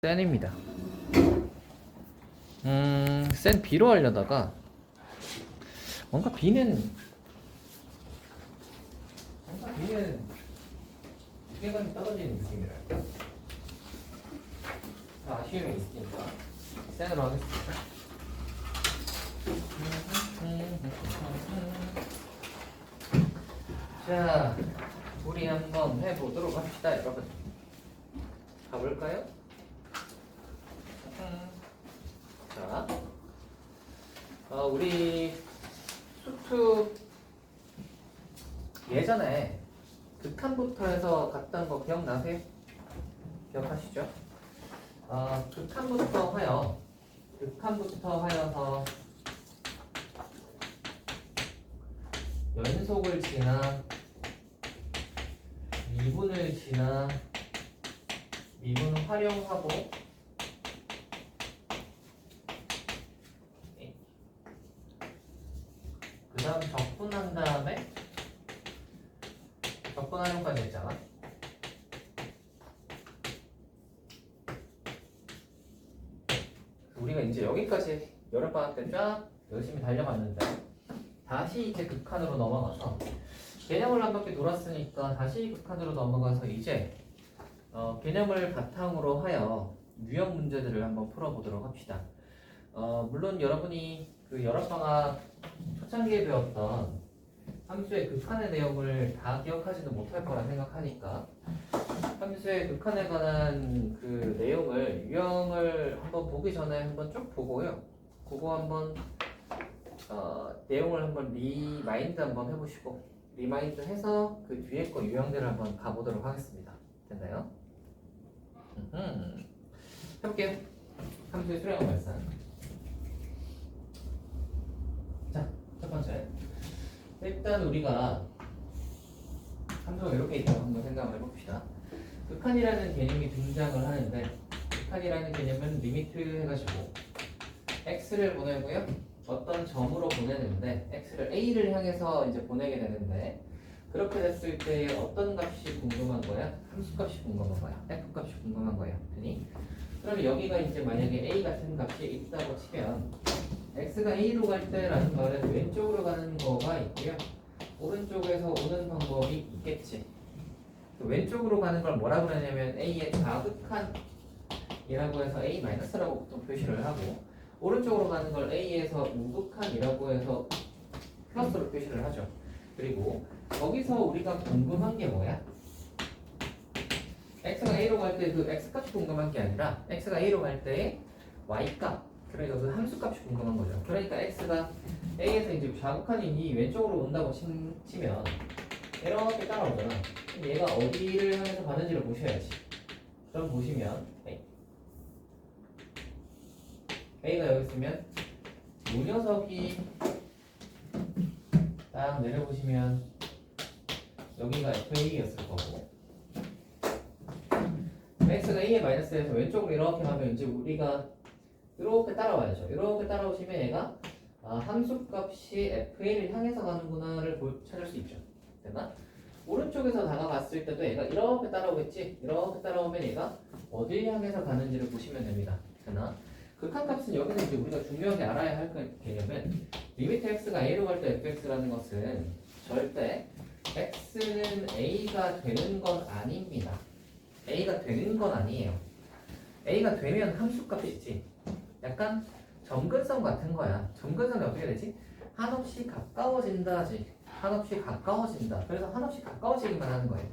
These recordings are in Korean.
센입니다. 센 B로 하려다가 뭔가 B는 무게감이 떨어지는 느낌이랄까? 아쉬움이 있으니까 센으로 하겠습니다. 자, 우리 한번 해보도록 합시다, 여러분. 가볼까요? 자, 우리 수투 예전에 극한부터 해서 갔던 거 기억나세요? 기억하시죠? 극한부터 하여서 연속을 지나 미분을 지나 미분 활용하고 그 다음 적분한 다음에 적분 활용까지 했잖아. 우리가 이제 여기까지 여름방학 때 쫙 열심히 달려갔는데 다시 이제 극한으로 넘어가서 개념을 한 바퀴 돌았으니까 다시 극한으로 넘어가서 이제 개념을 바탕으로 하여 유형 문제들을 한번 풀어보도록 합시다. 물론 여러분이 그 여름방학 초창기에 배웠던 함수의 극한의 내용을 다 기억하지는 못할 거라 생각하니까 함수의 극한에 관한 그 내용을 유형을 한번 보기 전에 한번 쭉 보고요. 그거 한번 내용을 한번 리마인드 한번 해보시고 리마인드 해서 그 뒤에 거 유형들을 한번 가보도록 하겠습니다. 됐나요? 해볼게요. 함수의 수량 발산. 자, 첫 번째. 일단 우리가 함수가 이렇게 있다고 한번 생각을 해봅시다. 극한이라는 개념이 등장을 하는데 극한이라는 개념은 리미트 해가지고 x를 보내고요. 어떤 점으로 보내는데 x를 a를 향해서 이제 보내게 되는데 그렇게 됐을 때 어떤 값이 궁금한 거야? 함수 값이 궁금한 거야. f 값이 궁금한 거야. 그러면 여기가 이제 만약에 a 같은 값이 있다고 치면 x가 a로 갈 때라는 말은 왼쪽으로 가는 거가 있고요. 오른쪽에서 오는 방법이 있겠지. 왼쪽으로 가는 걸 뭐라 그러냐면 a의 자극한이라고 해서 a-라고 보통 표시를 하고 오른쪽으로 가는 걸 a에서 우극한이라고 해서 플러스로 표시를 하죠. 그리고 거기서 우리가 궁금한 게 뭐야? x가 a로 갈 때 그 x값이 궁금한 게 아니라 x가 a로 갈 때의 y값, 그러니까 그 함수값이 궁금한 거죠. 그러니까 x가 a에서 이제 자극한이 왼쪽으로 온다고 치면 이렇게 따라오잖아. 얘가 어디를 향해서 가는지를 보셔야지. 그럼 보시면 A가 여기 있으면 이 녀석이 딱 내려보시면 여기가 FA였을 거고 X가 A의 마이너스에서 왼쪽으로 이렇게 가면 이제 우리가 이렇게 따라와야죠. 이렇게 따라오시면 얘가 함수값이 FA를 향해서 가는구나를 찾을 수 있죠. 됐나? 오른쪽에서 다가갔을 때도 얘가 이렇게 따라오겠지? 이렇게 따라오면 얘가 어딜 향해서 가는지를 보시면 됩니다. 됐나? 극한값은 여기서 이제 우리가 중요하게 알아야 할 개념은 리미트 x가 a로 갈 때 fx라는 것은 절대 x는 a가 되는 건 아닙니다. a가 되는 건 아니에요. a가 되면 함수값이 있지. 약간 점근성 같은 거야. 점근성이 어떻게 되지? 한없이 가까워진다지. 한없이 가까워진다. 그래서 한없이 가까워지기만 하는 거예요.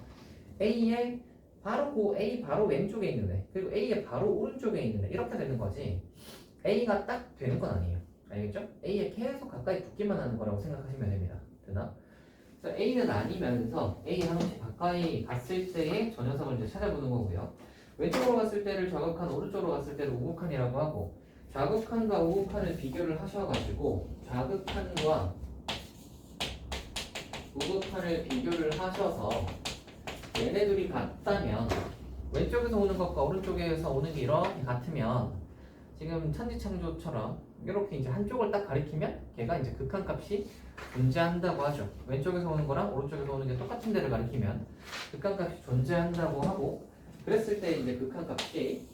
a의 바로 A 바로 왼쪽에 있는데 그리고 A의 바로 오른쪽에 있는데 이렇게 되는 거지 A가 딱 되는 건 아니에요. 알겠죠? A에 계속 가까이 붙기만 하는 거라고 생각하시면 됩니다. 되나? 그래서 A는 아니면서 A 한없이 가까이 갔을 때의 저 녀석을 이제 찾아보는 거고요. 왼쪽으로 갔을 때를 좌극한, 오른쪽으로 갔을 때를 우극한이라고 하고 좌극한과 우극한을 비교를 하셔가지고 좌극한과 우극한을 비교를 하셔서 얘네들이 같다면 왼쪽에서 오는 것과 오른쪽에서 오는 게 이렇게 같으면 지금 천지창조처럼 이렇게 이제 한쪽을 딱 가리키면 걔가 이제 극한값이 존재한다고 하죠. 왼쪽에서 오는 거랑 오른쪽에서 오는 게 똑같은 데를 가리키면 극한값이 존재한다고 하고 그랬을 때 이제 극한값이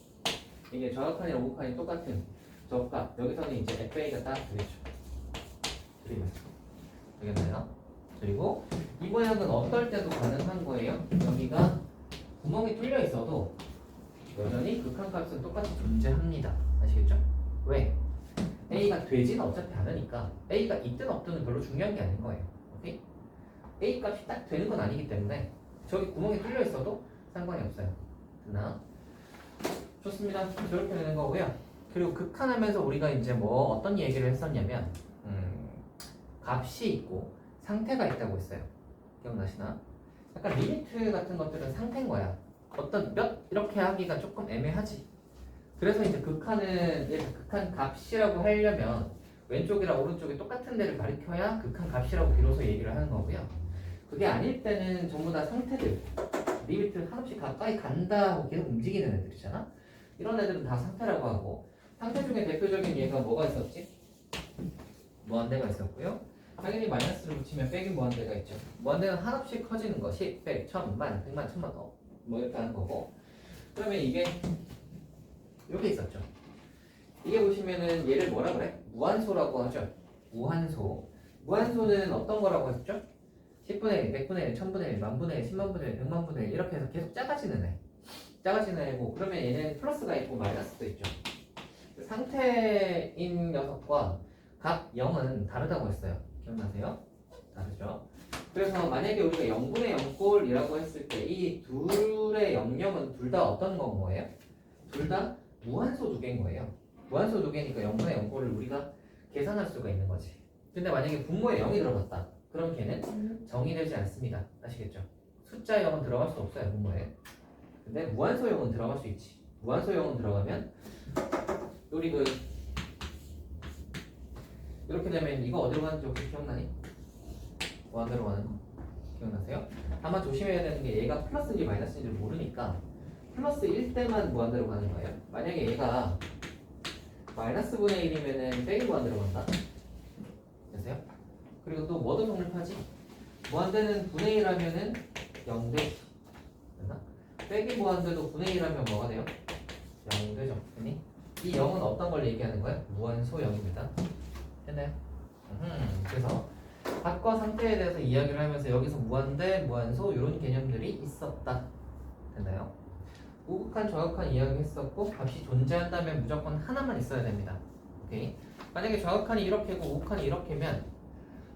이게 저역한이랑 우극한이 똑같은 저값 여기서는 이제 FA가 딱 되겠죠. 그리면서 되겠나요? 그리고 이 모양은 어떨 때도 가능한 거예요. 여기가 구멍이 뚫려 있어도 여전히 극한값은 똑같이 존재합니다. 아시겠죠? 왜? A가 되지는 어차피 않으니까 A가 있든 없든은 별로 중요한 게 아닌 거예요. 오케이? A 값이 딱 되는 건 아니기 때문에 저기 구멍이 뚫려 있어도 상관이 없어요. 됐나? 좋습니다. 저렇게 되는 거고요. 그리고 극한하면서 우리가 이제 뭐 어떤 얘기를 했었냐면 값이 있고 상태가 있다고 했어요. 기억나시나? 약간 리미트 같은 것들은 상태인 거야. 어떤 몇 이렇게 하기가 조금 애매하지. 그래서 이제 극한은 극한 값이라고 하려면 왼쪽이랑 오른쪽이 똑같은 데를 가리켜야 극한 값이라고 비로소 얘기를 하는 거고요. 그게 아닐 때는 전부 다 상태들, 리미트 한없이 가까이 간다 하고 계속 움직이는 애들이잖아. 이런 애들은 다 상태라고 하고, 상태 중에 대표적인 예가 뭐가 있었지? 무한대가 있었고요. 당연히 마이너스를 붙이면 빼기 무한대가 있죠. 무한대는 한없이 커지는 거, 10, 100, 1000만, 100만, 1000만 더 뭐 이렇게 하는 거고. 그러면 이게 이렇게 있었죠. 이게 보시면은 얘를 뭐라 그래? 무한소라고 하죠. 무한소. 무한소는 어떤 거라고 했죠? 10분의 1, 100분의 1, 1000분의 1, 만분의 1, 10만분의 1, 100만분의 1 이렇게 해서 계속 작아지는 애. 작아지는 애고 그러면 얘는 플러스가 있고 마이너스도 있죠. 상태인 녀석과 각 0은 다르다고 했어요. 기억나세요? 다르죠? 그래서 만약에 우리가 0분의 0꼴이라고 했을 때 이 둘의 영역은 둘 다 어떤 건 거예요? 둘 다 무한소 두 개인 거예요. 무한소 두 개니까 0분의 0꼴을 우리가 계산할 수가 있는 거지. 근데 만약에 분모에 0이 들어갔다. 그럼 걔는 정의되지 않습니다. 아시겠죠? 숫자 0은 들어갈 수 없어요. 분모에. 근데 무한소 0은 들어갈 수 있지. 무한소 0은 들어가면 우리 이렇게 되면 이거 어디로 가는지 혹시 기억나니? 무한대로 가는 거 기억나세요? 다만 조심해야 되는 게 얘가 플러스인지 마이너스인지 모르니까 플러스일 때만 무한대로 가는 거예요. 만약에 얘가 마이너스 분의 1이면은 빼기 무한대로 간다. 되세요? 그리고 또 뭐도 성립하지? 무한대는 분의 1 하면은 0대 됐나? 빼기 무한대도 분의 1 하면 뭐가 돼요? 0되죠. 그니? 이 0은 어떤 걸 얘기하는 거예요? 무한소 0입니다. 됐나요? 그래서 값과 상태에 대해서 이야기를 하면서 여기서 무한대, 무한소 이런 개념들이 있었다. 됐나요? 우극한, 저극한 이야기 했었고 값이 존재한다면 무조건 하나만 있어야 됩니다. 오케이? 만약에 저극한이 이렇게고 우극한이 이렇게면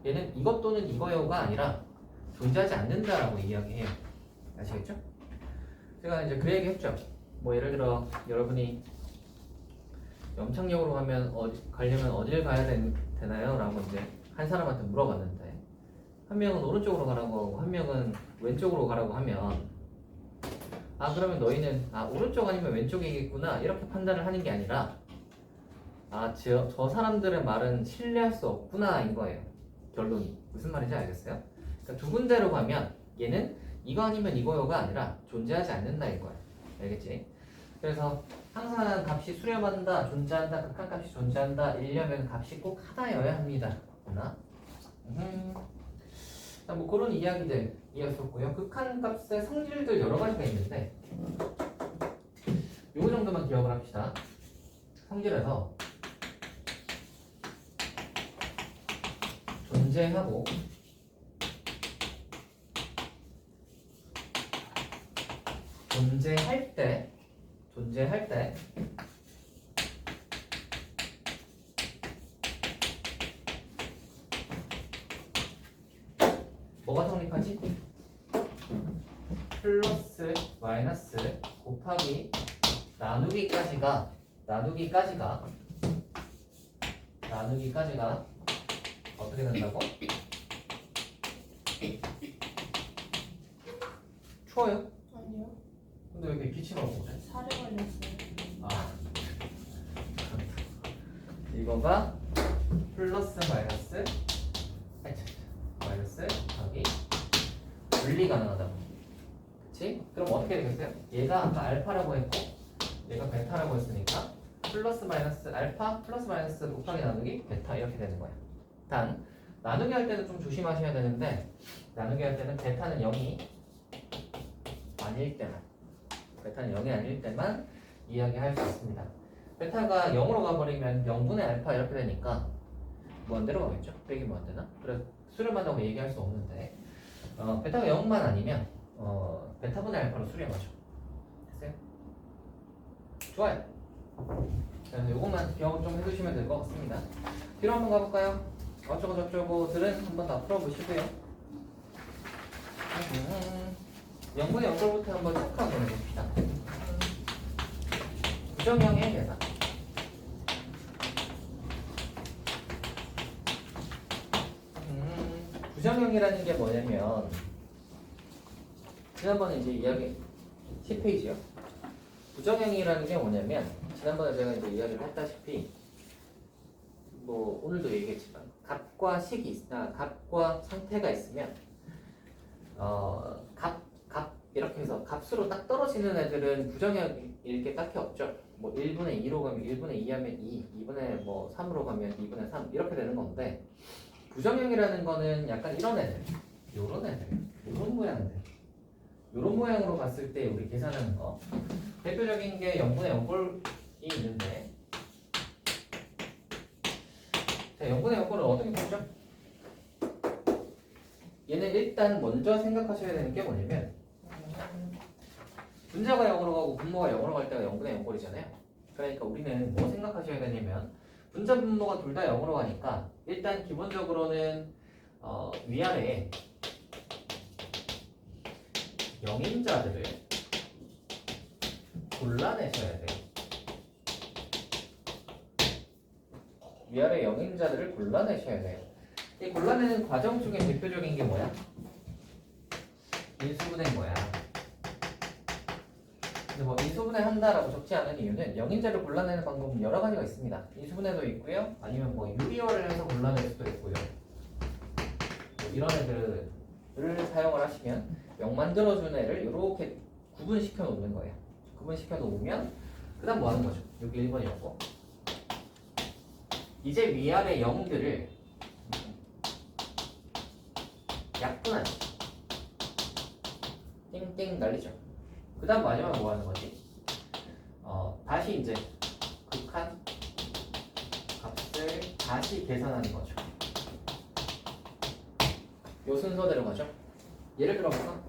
얘는 이것 또는 이거요가 아니라 존재하지 않는다라고 이야기해요. 아시겠죠? 제가 이제 그 얘기 했죠. 뭐 예를 들어 여러분이 염창역으로 가려면 어디를 가야 되나요? 라고 이제 한 사람한테 물어봤는데 한 명은 오른쪽으로 가라고 하고 한 명은 왼쪽으로 가라고 하면 그러면 너희는 오른쪽 아니면 왼쪽이겠구나 이렇게 판단을 하는 게 아니라 저 사람들의 말은 신뢰할 수 없구나 인 거예요. 결론이 무슨 말인지 알겠어요? 그러니까 두 군데로 가면 얘는 이거 아니면 이거요가 아니라 존재하지 않는다 인 거예요. 알겠지? 그래서 항상 값이 수렴한다, 존재한다, 극한값이 존재한다 이려면 값이 꼭 하나여야 합니다. 하나? 뭐 그런 이야기들이었었고요. 극한값의 성질들 여러 가지가 있는데 요거 정도만 기억을 합시다. 성질에서 존재하고 존재할 때 뭐가 성립하지? 플러스 마이너스 곱하기 나누기까지가 어떻게 된다고? 추워요? 아니요. 근데 왜 이렇게 기침을 하고 오죠? 살에 걸렸어요. 이거가 플러스 마이너스 곱하기 분리 가능하다고. 그치? 그럼 어떻게 되겠어요? 얘가 아까 알파라고 했고 얘가 베타라고 했으니까 플러스 마이너스 알파 플러스 마이너스 곱하기 나누기 베타 이렇게 되는 거야. 단 나누기 할 때는 좀 조심하셔야 되는데 나누기 할 때는 베타는 0이 아닐 때만 이야기할 수 있습니다. 베타가 0으로 가버리면 0분의 알파 이렇게 되니까 무한대로 가겠죠? 빼기 무한대나? 그래서 수렴한다고 얘기할 수 없는데 베타가 0만 아니면 베타분의 알파로 수렴하죠. 됐어요? 좋아요. 그래서 요것만 기억 좀 해두시면 될 것 같습니다. 뒤로 한번 가볼까요? 어쩌고 저쩌고들은 한번 다 풀어보시고요. 0분의 0걸부터 한번 체크하고 해봅시다. 부정형의 계산. 부정형이라는 게 뭐냐면 지난번에 이제 이야기 10페이지요. 부정형이라는 게 뭐냐면 지난번에 제가 이제 이야기를 했다시피 뭐 오늘도 얘기했지만 값과 값과 상태가 있으면 값 이렇게 해서 값으로 딱 떨어지는 애들은 부정형일 게 딱히 없죠. 뭐 1분의 2로 가면 1분의 2 하면 2, 2분의 뭐 3으로 가면 2분의 3 이렇게 되는 건데 부정형이라는 거는 약간 이런 애들, 요런 애들, 요런 모양들 요런 모양으로 봤을 때 우리 계산하는 거 대표적인 게 0분의 0꼴이 있는데 자, 0분의 0꼴을 어떻게 풀죠? 얘는 일단 먼저 생각하셔야 되는 게 뭐냐면 분자가 0으로 가고 분모가 0으로 갈 때가 0분의 0꼴이잖아요. 그러니까 우리는 뭐 생각하셔야 되냐면 분자 분모가 둘 다 0으로 가니까 일단 기본적으로는 위아래에 0인자들을 골라내셔야 돼요. 위아래 0인자들을 골라내셔야 돼요. 이 골라내는 과정 중에 대표적인 게 뭐야? 인수분해 뭐야? 근데 뭐 인수분해 한다라고 적지 않은 이유는 0인자를 골라내는 방법은 여러 가지가 있습니다. 인수분해도 있고요. 아니면 뭐 유리어를 해서 골라낼 수도 있고요. 뭐 이런 애들을 사용을 하시면 0 만들어주는 애를 이렇게 구분시켜 놓는 거예요. 구분시켜 놓으면 그 다음 뭐 하는 거죠? 여기 1번이었고 이제 위아래 0들을 약분하죠. 땡땡 날리죠. 그 다음 마지막에 뭐 하는 거지? 다시 이제 극한 값을 다시 계산하는 거죠. 요 순서대로 가죠. 예를 들어볼까?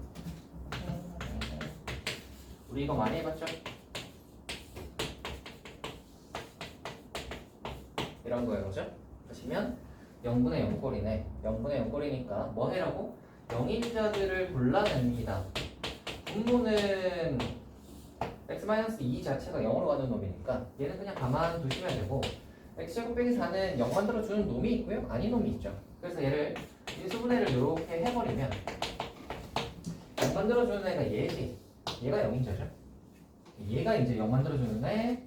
우리 이거 많이 해봤죠? 이런 거예요, 그죠? 보시면 0분의 0꼴이네. 0분의 0꼴이니까 뭐 해라고? 0인자들을 골라냅니다. 분모는 x-2 자체가 0으로 가는 놈이니까 얘는 그냥 가만 두시면 되고 x제곱 빼기 4는 0 만들어주는 놈이 있고요. 아닌 놈이 있죠. 그래서 얘를 인수분해를 이렇게 해버리면 0 만들어주는 애가 얘지. 얘가 0인자죠. 얘가 이제 0 만들어주는 애,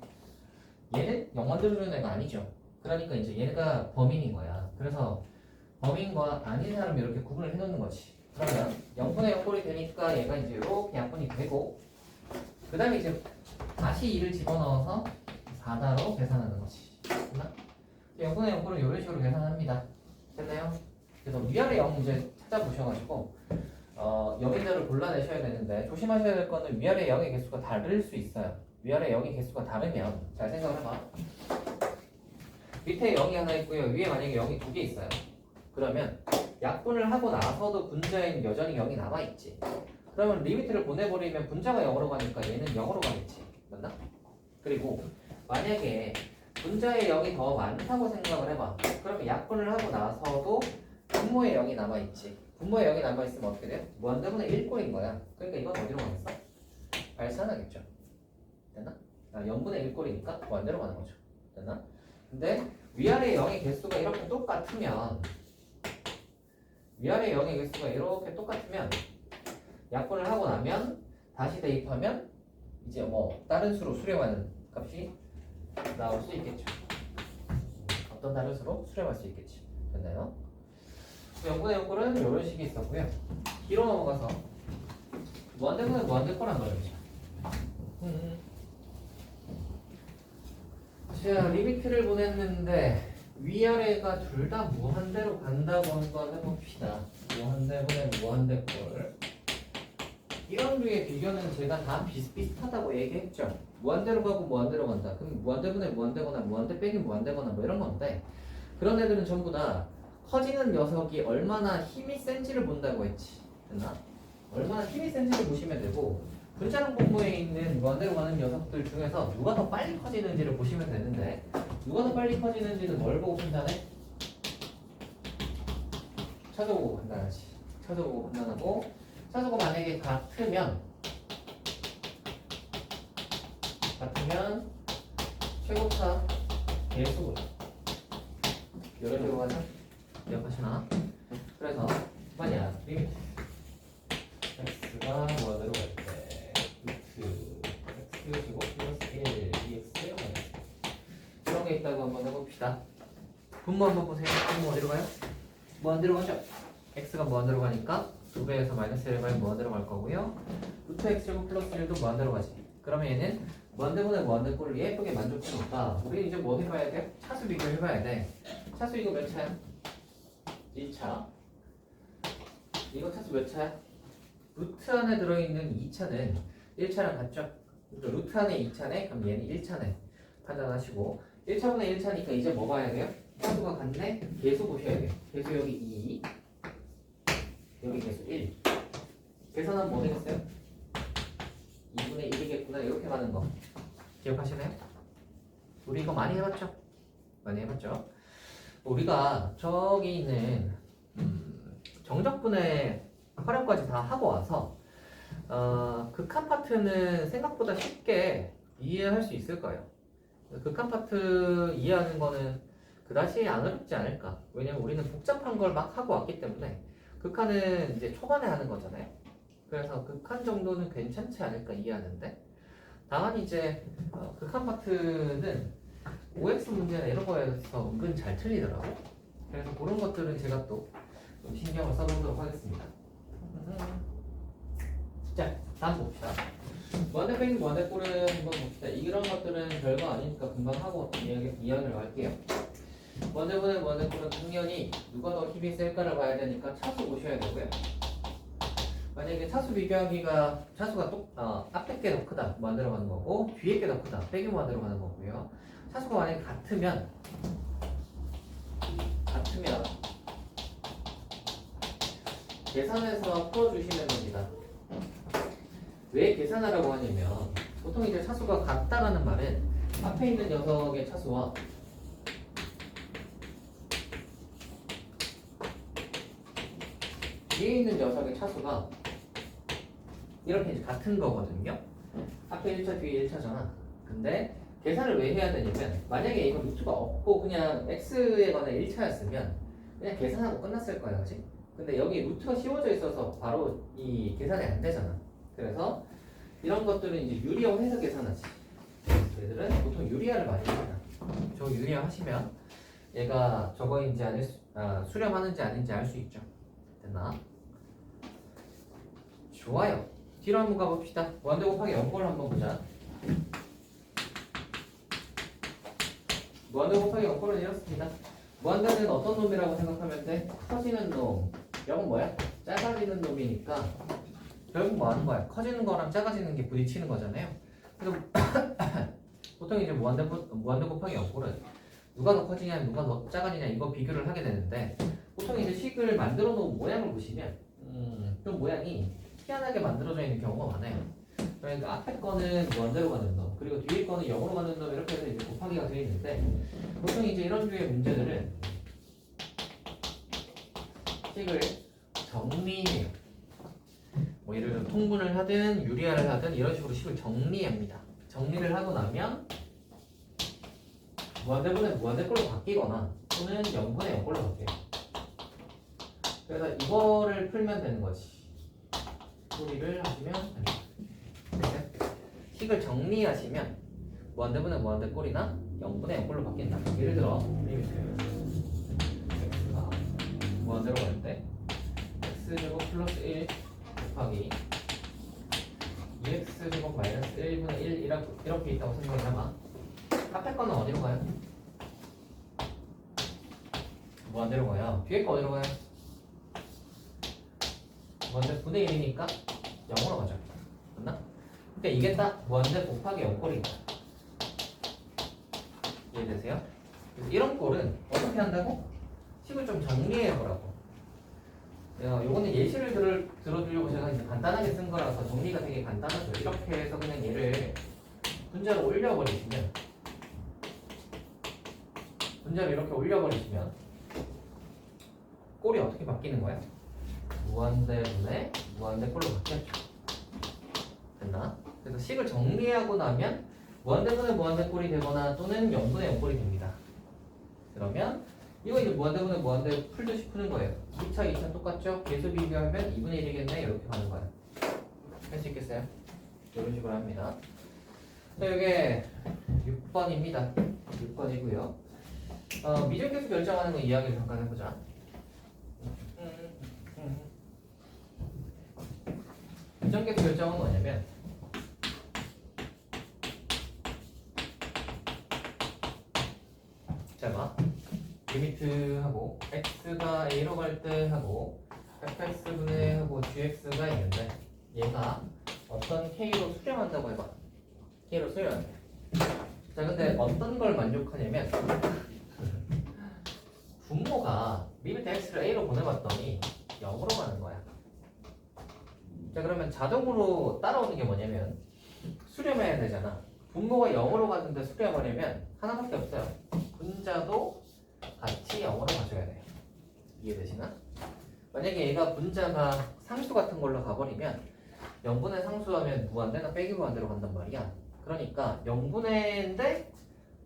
얘는 0 만들어주는 애가 아니죠. 그러니까 이제 얘가 범인인 거야. 그래서 범인과 아닌 사람 이렇게 구분을 해놓는 거지. 그러면 0분의 0꼴이 되니까 얘가 이제 이렇게 약분이 되고 그 다음에 이제 다시 2를 집어넣어서 4다로 계산하는 거지. 됐나? 0분의 0꼴은 이런 식으로 계산합니다. 됐나요? 그래서 위아래 0 이제 찾아보셔가지고 0인자를 골라내셔야 되는데 조심하셔야 될 거는 위아래 0의 개수가 다를 수 있어요. 위아래 0의 개수가 다르면 잘 생각을 해봐. 밑에 0이 하나 있고요. 위에 만약에 0이 두 개 있어요. 그러면 약분을 하고 나서도 분자에는 여전히 0이 남아있지. 그러면 리미트를 보내버리면 분자가 0으로 가니까 얘는 0으로 가겠지. 맞나? 그리고 만약에 분자에 0이 더 많다고 생각을 해봐. 그러면 약분을 하고 나서도 분모에 0이 남아있지. 분모에 0이 남아있으면 어떻게 돼요? 무한대분의 1꼴인 거야. 그러니까 이건 어디로 가겠어? 발산하겠죠. 됐나? 0분의 1꼴이니까 무한대로 가는 거죠. 됐나? 근데 위아래 0의 개수가 이렇게 똑같으면 위아래 0의 개수가 이렇게 똑같으면 약분을 하고 나면 다시 대입하면 이제 뭐 다른 수로 수렴하는 값이 나올 수 있겠죠. 어떤 다른 수로 수렴할 수 있겠지. 됐나요? 0분의 0꼴은 이런 식이 있었고요. 뒤로 넘어가서 무한대분의 무한대꼴 한 거죠. 자, 리미트를 보냈는데 위아래가 둘 다 무한대로 간다고 한번 해봅시다. 무한대분의 무한대꼴 이런 류의 비교는 제가 다 비슷비슷하다고 얘기했죠. 무한대로 가고 무한대로 간다. 그럼 무한대분의 무한대거나 무한대 빼기 무한대거나 뭐 이런 건데 그런 애들은 전부 다 커지는 녀석이 얼마나 힘이 센지를 본다고 했지. 됐나? 얼마나 힘이 센지를 보시면 되고 분자량 분모에 있는 무한대로 가는 녀석들 중에서 누가 더 빨리 커지는지를 보시면 되는데 누가 더 빨리 커지는지는 뭘 보고 판단해? 차조고 판단하지. 차조고 판단하고 차조가 만약에 같으면 최고차 계수분 이런 식으로 가자. 기억하시나? 그래서 뭐냐 리미트 x가 무한대로 갈 때 루트 x 제곱 플러스 1 dx 이런 게 있다고 한번 해봅시다. 분모 한번 보세요. 분모 어디로 가요? 무한대로 가죠. x가 무한대로 가니까 2배에서 마이너스 1을 가면 무한대로 갈 거고요. 루트 x 제곱 플러스 1도 무한대로 가지. 그러면 얘는 무한대분의 무한대꼴을 예쁘게 만족하니까 우리 이제 뭐 해봐야 돼? 차수 비교 해봐야 돼. 차수 이거 몇 차야? 1차. 이거 차수 몇 차야? 루트 안에 들어있는 2차는 1차랑 같죠? 그러니까 루트 안에 2차네? 그럼 얘는 1차네. 판단하시고 1차분의 1차니까 이제 뭐 봐야 돼요? 차수가 같네? 계수 보셔야 돼요. 계수 여기 2 여기 계수 1 계산하면 뭐 되겠어요? 2분의 1이겠구나 이렇게 가는 거 기억하시나요? 우리 이거 많이 해봤죠? 많이 해봤죠? 우리가 저기 있는 정적분의 활용까지 다 하고 와서 극한 파트는 생각보다 쉽게 이해할 수 있을 거예요. 극한 파트 이해하는 거는 그다지 안 어렵지 않을까. 왜냐면 우리는 복잡한 걸 막 하고 왔기 때문에 극한은 이제 초반에 하는 거잖아요. 그래서 극한 정도는 괜찮지 않을까 이해하는데 다만 이제 극한 파트는 OX 문제나 이런 거에서 은근 잘 틀리더라고. 그래서 그런 것들은 제가 또 좀 신경을 써보도록 하겠습니다. 자, 다음 봅시다. 무한대 빼기 무한대 꼴은 한번 봅시다. 이런 것들은 별거 아니니까 금방 하고 이야기를 할게요. 무한대분의 무한대 꼴은 당연히 누가 더 힘이 셀까를 봐야 되니까 차수 보셔야 되고요. 만약에 차수 비교하기가 차수가 앞에 게 더 크다 무한대로 가는 거고 뒤에 게 더 크다 빼기 무한대로 가는 거고요. 차수가 만약에 같으면 계산해서 풀어주시면 됩니다. 왜 계산하라고 하냐면 보통 이제 차수가 같다라는 말은 앞에 있는 녀석의 차수와 뒤에 있는 녀석의 차수가 이렇게 이제 같은 거거든요. 앞에 1차 뒤에 1차잖아. 근데 계산을 왜 해야 되냐면 만약에 이거 루트가 없고 그냥 x에 관한 1차였으면 그냥 계산하고 끝났을 거야, 그치? 근데 여기 루트가 씌워져 있어서 바로 이 계산이 안 되잖아. 그래서 이런 것들은 이제 유리화해서 계산하지. 얘들은 보통 유리화를 많이 합니다. 저 유리화 하시면 얘가 저거인지 수렴하는지 아닌지 알 수 있죠. 됐나? 좋아요. 뒤로 한번 가봅시다. 무한대 곱하기 0꼴 한번 보자. 무한대 곱하기 0꼴은 이렇습니다. 무한대는 어떤 놈이라고 생각하면 돼? 커지는 놈. 0은 뭐야? 작아지는 놈이니까 결국 뭐 하는 거야? 커지는 거랑 작아지는 게 부딪히는 거잖아요. 그래서 보통 이제 무한대 곱하기 0꼴은 누가 더 커지냐, 누가 더 작아지냐 이거 비교를 하게 되는데 보통 이제 식을 만들어 놓은 모양을 보시면 좀 모양이 희한하게 만들어져 있는 경우가 많아요. 그러니까 앞에 거는 무한대로 가는 놈, 그리고 뒤에 거는 0으로 가는 놈 이렇게 해서 이제 곱하기가 되어 있는데 보통 이제 이런 류의 문제들은 식을 정리해요. 뭐 예를 들어 통분을 하든 유리화를 하든 이런 식으로 식을 정리합니다. 정리를 하고 나면 무한대분의 무한대꼴로 바뀌거나 또는 0분의 0꼴로 바뀌어요. 그래서 이거를 풀면 되는 거지. 풀이를 하시면 됩니다. 식을 정리하시면 무한대분의 무한대꼴이나 0분의 0꼴로 바뀐다. 예를 들어 x가 무한대로 갈 때 x제곱 플러스 1 곱하기 2x제곱 마이너스 1분의 1 이렇게 있다고 생각을 해봐. 앞에 거는 어디로 가요? 무한대로 가요. 뒤에 거 어디로 가요? 무한대 분의 1이니까 0으로 가죠. 맞나? 그러니까 이게 딱 무한대 곱하기 0꼴이다. 이해되세요? 그래서 이런 꼴은 어떻게 한다고? 식을 좀 정리해 보라고. 요거는 예시를 들어주려고 제가 이제 간단하게 쓴 거라서 정리가 되게 간단하죠. 이렇게 해서 그냥 얘를 분자로 올려버리시면, 분자를 이렇게 올려버리시면 꼴이 어떻게 바뀌는 거야? 무한대분의 무한대꼴로 바뀌었죠. 됐나? 그래서 식을 정리하고 나면 무한대분의 무한대꼴이 되거나 또는 0분의 0꼴이 됩니다. 그러면 이거 이제 무한대분의 무한대 풀듯이 푸는 거예요. 2차, 2차 똑같죠? 계수 비교하면 2분의 1이겠네? 이렇게 가는 거야. 할 수 있겠어요? 이런 식으로 합니다. 자, 이게 6번입니다. 6번이고요. 미적계수 결정하는 거 이야기를 잠깐 해보자. 미적계수 결정은 뭐냐면 자, 봐. 리미트하고 x가 a로 갈 때 하고 fx분의 하고 gx가 있는데 얘가 어떤 k로 수렴한다고 해봐. k로 수렴한대. 자, 근데 어떤 걸 만족하냐면 분모가 리미트 x를 a로 보내봤더니 0으로 가는 거야. 자, 그러면 자동으로 따라오는 게 뭐냐면 수렴해야 되잖아. 분모가 0으로 가는데 수렴하려면 하나밖에 없어요. 분자도 같이 0으로 가져야 돼요. 이해되시나? 만약에 얘가 분자가 상수 같은 걸로 가버리면 0분의 상수하면 무한대나 빼기 무한대로 간단 말이야. 그러니까 0분의인데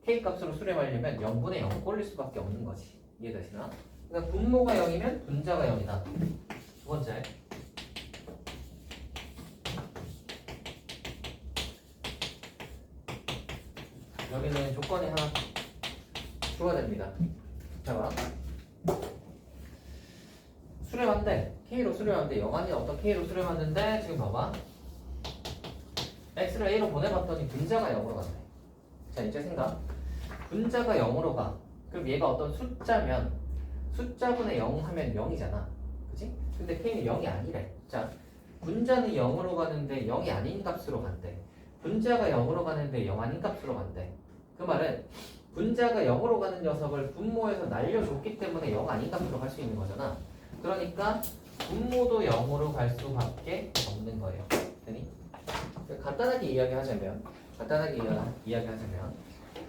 k 값으로 수렴하려면 0분의 0 꼴릴 수밖에 없는 거지. 이해되시나? 그러니까 분모가 0이면 분자가 0이다. 두 번째, 여기는 조건이 하나 추가됩니다. 자, 봐. 수렴한데 K로 수렴한데 영환이 어떤 K로 수렴하는데 지금 봐봐. X를 A로 보내봤더니 분자가 0으로 간대. 자, 이제 생각. 분자가 0으로 가. 그럼 얘가 어떤 숫자면 숫자분의 0 하면 0이잖아. 그치? 근데 K는 0이 아니래. 자, 분자는 0으로 가는데 0이 아닌 값으로 간대. 분자가 0으로 가는데 0 아닌 값으로 간대. 그 말은 분자가 0으로 가는 녀석을 분모에서 날려줬기 때문에 0 아닌 값으로 갈 수 있는 거잖아. 그러니까 분모도 0으로 갈 수밖에 없는 거예요. 되니? 간단하게 이야기하자면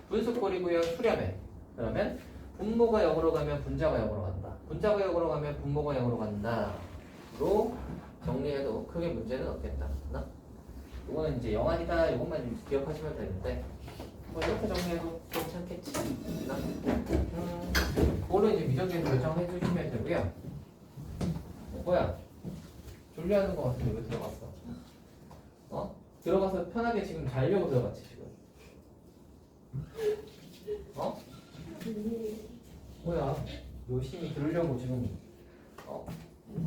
분수꼴이고요. 수렴해. 그러면 분모가 0으로 가면 분자가 0으로 간다. 분자가 0으로 가면 분모가 0으로 간다로 정리해도 크게 문제는 없겠다. 나? 이거는 이제 0 아니다. 이것만 좀 기억하시면 되는데 뭐 이렇게 정리해도 괜찮겠지? 그걸로 이제 미적인 결정해 주시면 되고요. 뭐야? 졸려하는 거 같은데 왜 들어갔어? 들어가서 편하게 지금 자려고 들어갔지 지금. 뭐야? 열심히 들으려고 지금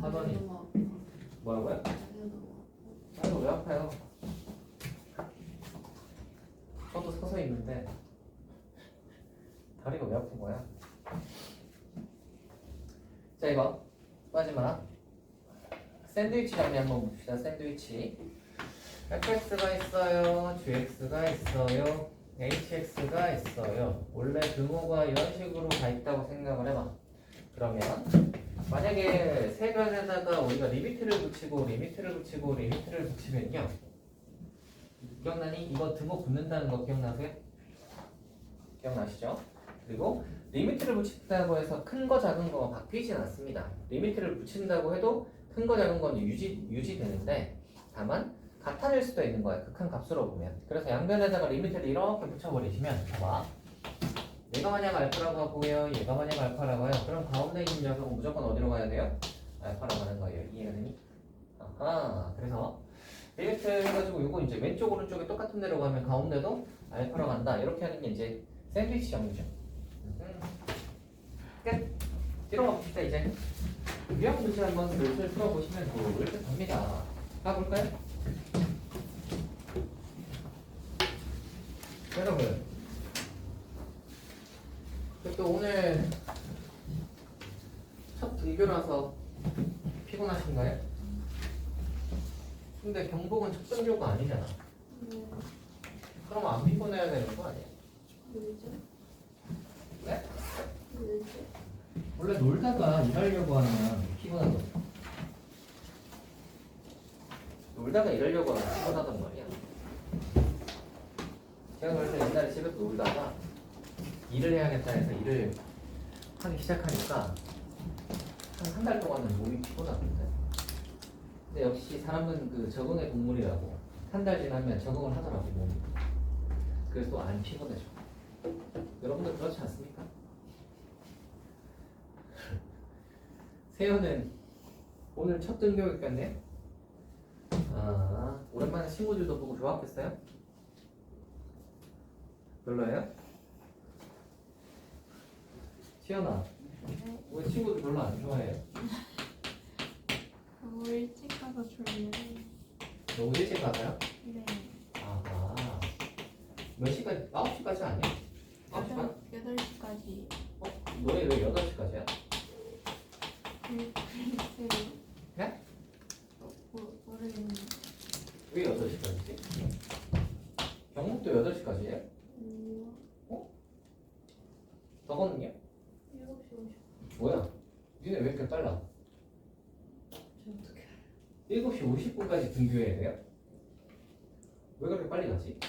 하더니 뭐라고요? 아이고 왜 아파요? 저도 서서 있는데 다리가 왜 아픈 거야? 자, 이거 마지막 샌드위치 장면 한번 봅시다. 샌드위치. fx가 있어요, gx가 있어요, hx가 있어요. 원래 등호가 이런 식으로 가 있다고 생각을 해봐. 그러면 만약에 세 변에다가 우리가 리미트를 붙이면요, 기억나니? 이거 등호 붙는다는 거 기억나세요? 기억나시죠? 그리고 리미트를 붙인다고 해서 큰 거 작은 거 바뀌진 않습니다. 리미트를 붙인다고 해도 큰 거 작은 건 유지되는데 다만 같아질 수도 있는 거야. 극한 값으로 보면. 그래서 양변에다가 리미트를 이렇게 붙여버리시면 봐봐. 얘가 만약 알파라고 하고요, 얘가 만약 알파라고 해요. 그럼 가운데 있는 녀석은 무조건 어디로 가야 돼요? 알파라고 하는 거예요. 이해가 되니? 아하. 그래서 리미트 해가지고 이거 이제 왼쪽 오른쪽에 똑같은 데로 가면 가운데도 알파로 간다. 이렇게 하는 게 이제 샌드위치 정리죠. 끝. 뒤로 가봅시다. 이제 유형 문제 한번 슬슬 풀어보시면 좋을 듯 합니다. 가볼까요? 여러분, 또 오늘 첫 등교라서 피곤하신가요? 근데 경복은 척등교가 아니잖아. 네. 그럼 안 피곤해야 되는 거 아니야? 왜죠? 네? 왜죠? 원래 놀다가 일하려고 하면 피곤하거든. 놀다가 일하려고 하면 피곤하단 말이야. 제가 그래서 옛날에 집에서 놀다가 일을 해야겠다 해서 일을 하기 시작하니까 한 달 동안은 몸이 피곤하던데. 근데 역시 사람은 그 적응의 동물이라고 한 달 지나면 적응을 하더라고 몸이. 그래서 또 안 피곤해져. 여러분들 그렇지 않습니까? 세연은 오늘 첫 등교였겠네? 아, 오랜만에 친구들도 보고 좋았겠어요? 별로예요? 시연아, 왜 친구들 별로 안 좋아해요? 너무 일찍 가서 졸려요. 너무 일찍 가서요? 네. 아하. 몇 시까지? 9시까지 아니야? 9시간? 8시까지. 너네 왜 8시까지야? 글쎄요. 네? 모르겠는데. 왜 8시까지지? 경북도 8시까지예요? 저거는요? 7시 50분. 뭐야? 니네 왜 이렇게 빨라? 저 어떻게 알아요? 7시 50분까지 등교해야 돼요? 왜 그렇게 빨리 가지?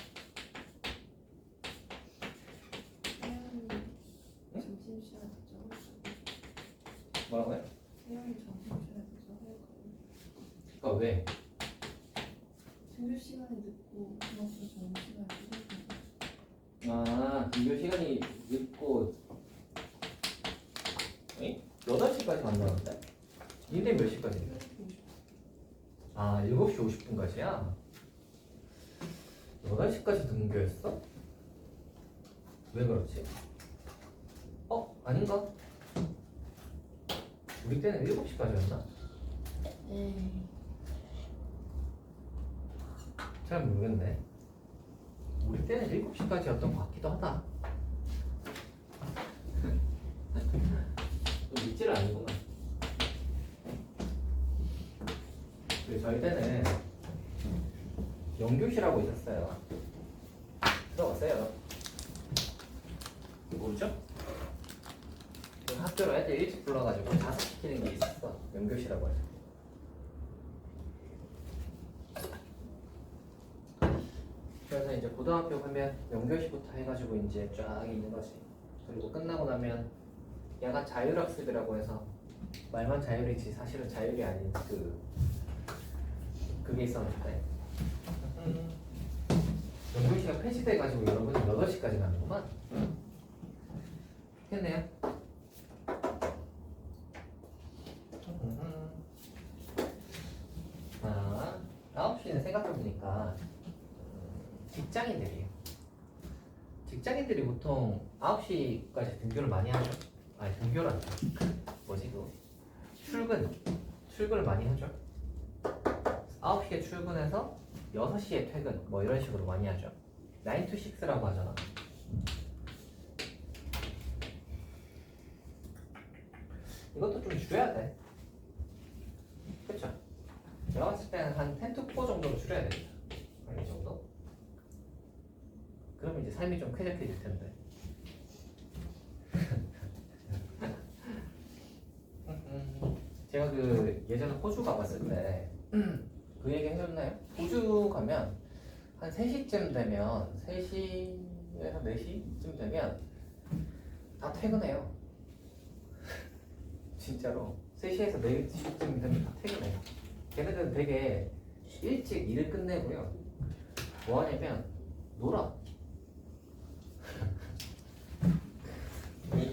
세연이 점심시간에 도착했어요. 뭐라고요? 세연이 점심시간에 도착했거든요. 그니까 왜? 등교 시간이 늦고 그만큼 점심시간이 늦었거든요. 아, 등교 시간이 늦고 8시까지 간다는데? 니네 몇 시까지인데? 아, 7시 50분까지야? 8시까지 등교했어? 왜 그렇지? 아닌가? 우리 때는 7시까지였나? 네. 잘 모르겠네. 우리 때는 7시까지였던 것 같기도 하다. 좀 믿지를 않는구나. 그리고 저희 때는 영교시라고 있었어요. 들어봤어요? 모르죠? 그 학교로 애들 일찍 불러가지고 자습시키는 게 있었어. 영교시라고 해서. 그래서 이제 고등학교 가면 영교시부터 해가지고 이제 쫙 있는 거지. 그리고 끝나고 나면 야간 자율학습이라고 해서 말만 자율이지 사실은 자율이 아닌 그게 있었는데 영교시가 폐지돼가지고 여러분이 8시까지 가는구만. 좋겠네요. 아, 9시는 생각해보니까 직장인들이에요. 직장인들이 보통 9시까지 등교를 많이 하죠. 아니 등교란다. 뭐지 그거? 출근을 많이 하죠. 9시에 출근해서 6시에 퇴근 뭐 이런 식으로 많이 하죠. 9 to 6라고 하잖아. 이것도 좀 줄여야 돼. 그쵸? 내가 봤을 때는 한 10 to 4 정도로 줄여야 되겠다. 이 정도? 그러면 이제 삶이 좀 쾌적해질 텐데. 제가 그 예전에 호주 가봤을 때 그 얘기 해줬나요? 호주 가면 한 3시쯤 되면 3시에서 4시쯤 되면 다 퇴근해요. 진짜로 3시에서 4시쯤 되면 다 퇴근해요. 걔네들은 되게 일찍 일을 끝내고요. 뭐 하냐면 놀아.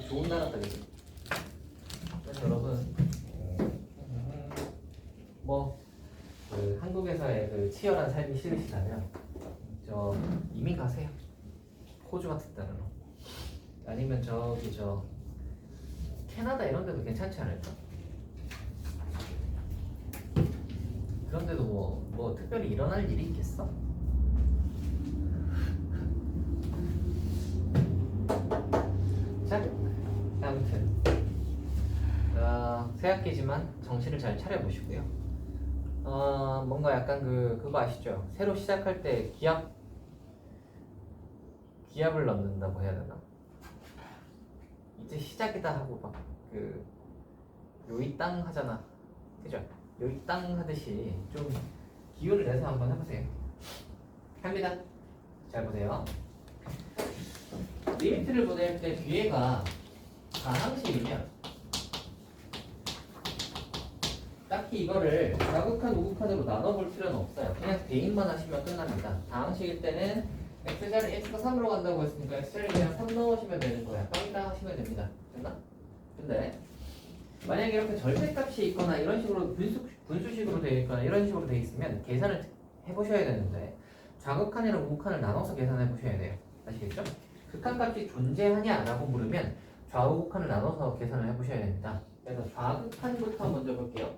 좋은 나라다 그지? 그래서 여러분 그 한국에서의 그 치열한 삶이 싫으시다면 저 이민 가세요. 호주 같은 데로. 아니면 저기 캐나다 이런 데도 괜찮지 않을까? 그런 데도 뭐 특별히 일어날 일이 있겠어? 자, 아무튼 새학기지만 정신을 잘 차려보시고요. 뭔가 약간 그거 아시죠? 새로 시작할 때 기압을 넣는다고 해야 되나? 이제 시작이다 하고 막 요이 땅 하잖아. 그죠? 요이 땅 하듯이 좀 기운을 내서 한번 해보세요. 합니다. 잘 보세요. 리미트를 보낼 때 뒤에가 가항식이면 딱히 이거를 좌극한, 우극한으로 나눠볼 필요는 없어요. 그냥 대입만 하시면 끝납니다. 다항식일 때는 x자리 x가 3으로 간다고 했으니까 x자리 그냥 3 넣으시면 되는 거야. 빵이다 하시면 됩니다. 됐나? 근데 만약에 이렇게 절대값이 있거나 이런 식으로 분수식으로 되어 있거나 이런 식으로 되어 있으면 계산을 해보셔야 되는데 좌극한이랑 우극한을 나눠서 계산해 보셔야 돼요. 아시겠죠? 극한값이 존재하냐라고 물으면 좌우극한을 나눠서 계산을 해보셔야 됩니다. 그래서 좌극한부터 먼저 볼게요.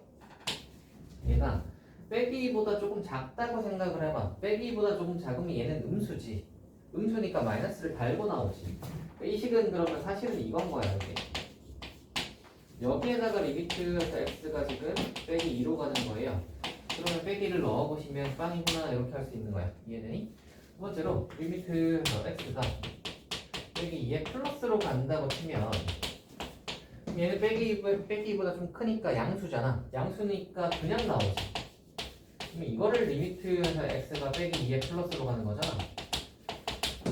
얘가 빼기보다 조금 작다고 생각을 해봐. 빼기보다 조금 작으면 얘는 음수지. 음수니까 마이너스를 달고 나오지. 이 식은 그러면 사실은 이건 거야. 여기. 여기에다가 리미트에서 x가 지금 빼기 2로 가는 거예요. 그러면 빼기를 넣어보시면 빵이구나 이렇게 할 수 있는 거야. 이해되니? 두 번째로 리미트에서 x가 빼기 2에 플러스로 간다고 치면 얘는 빼기보다 좀 크니까 양수잖아. 양수니까 그냥 나오지. 그럼 이거를 리미트에서 x가 빼기 2에 플러스로 가는 거잖아.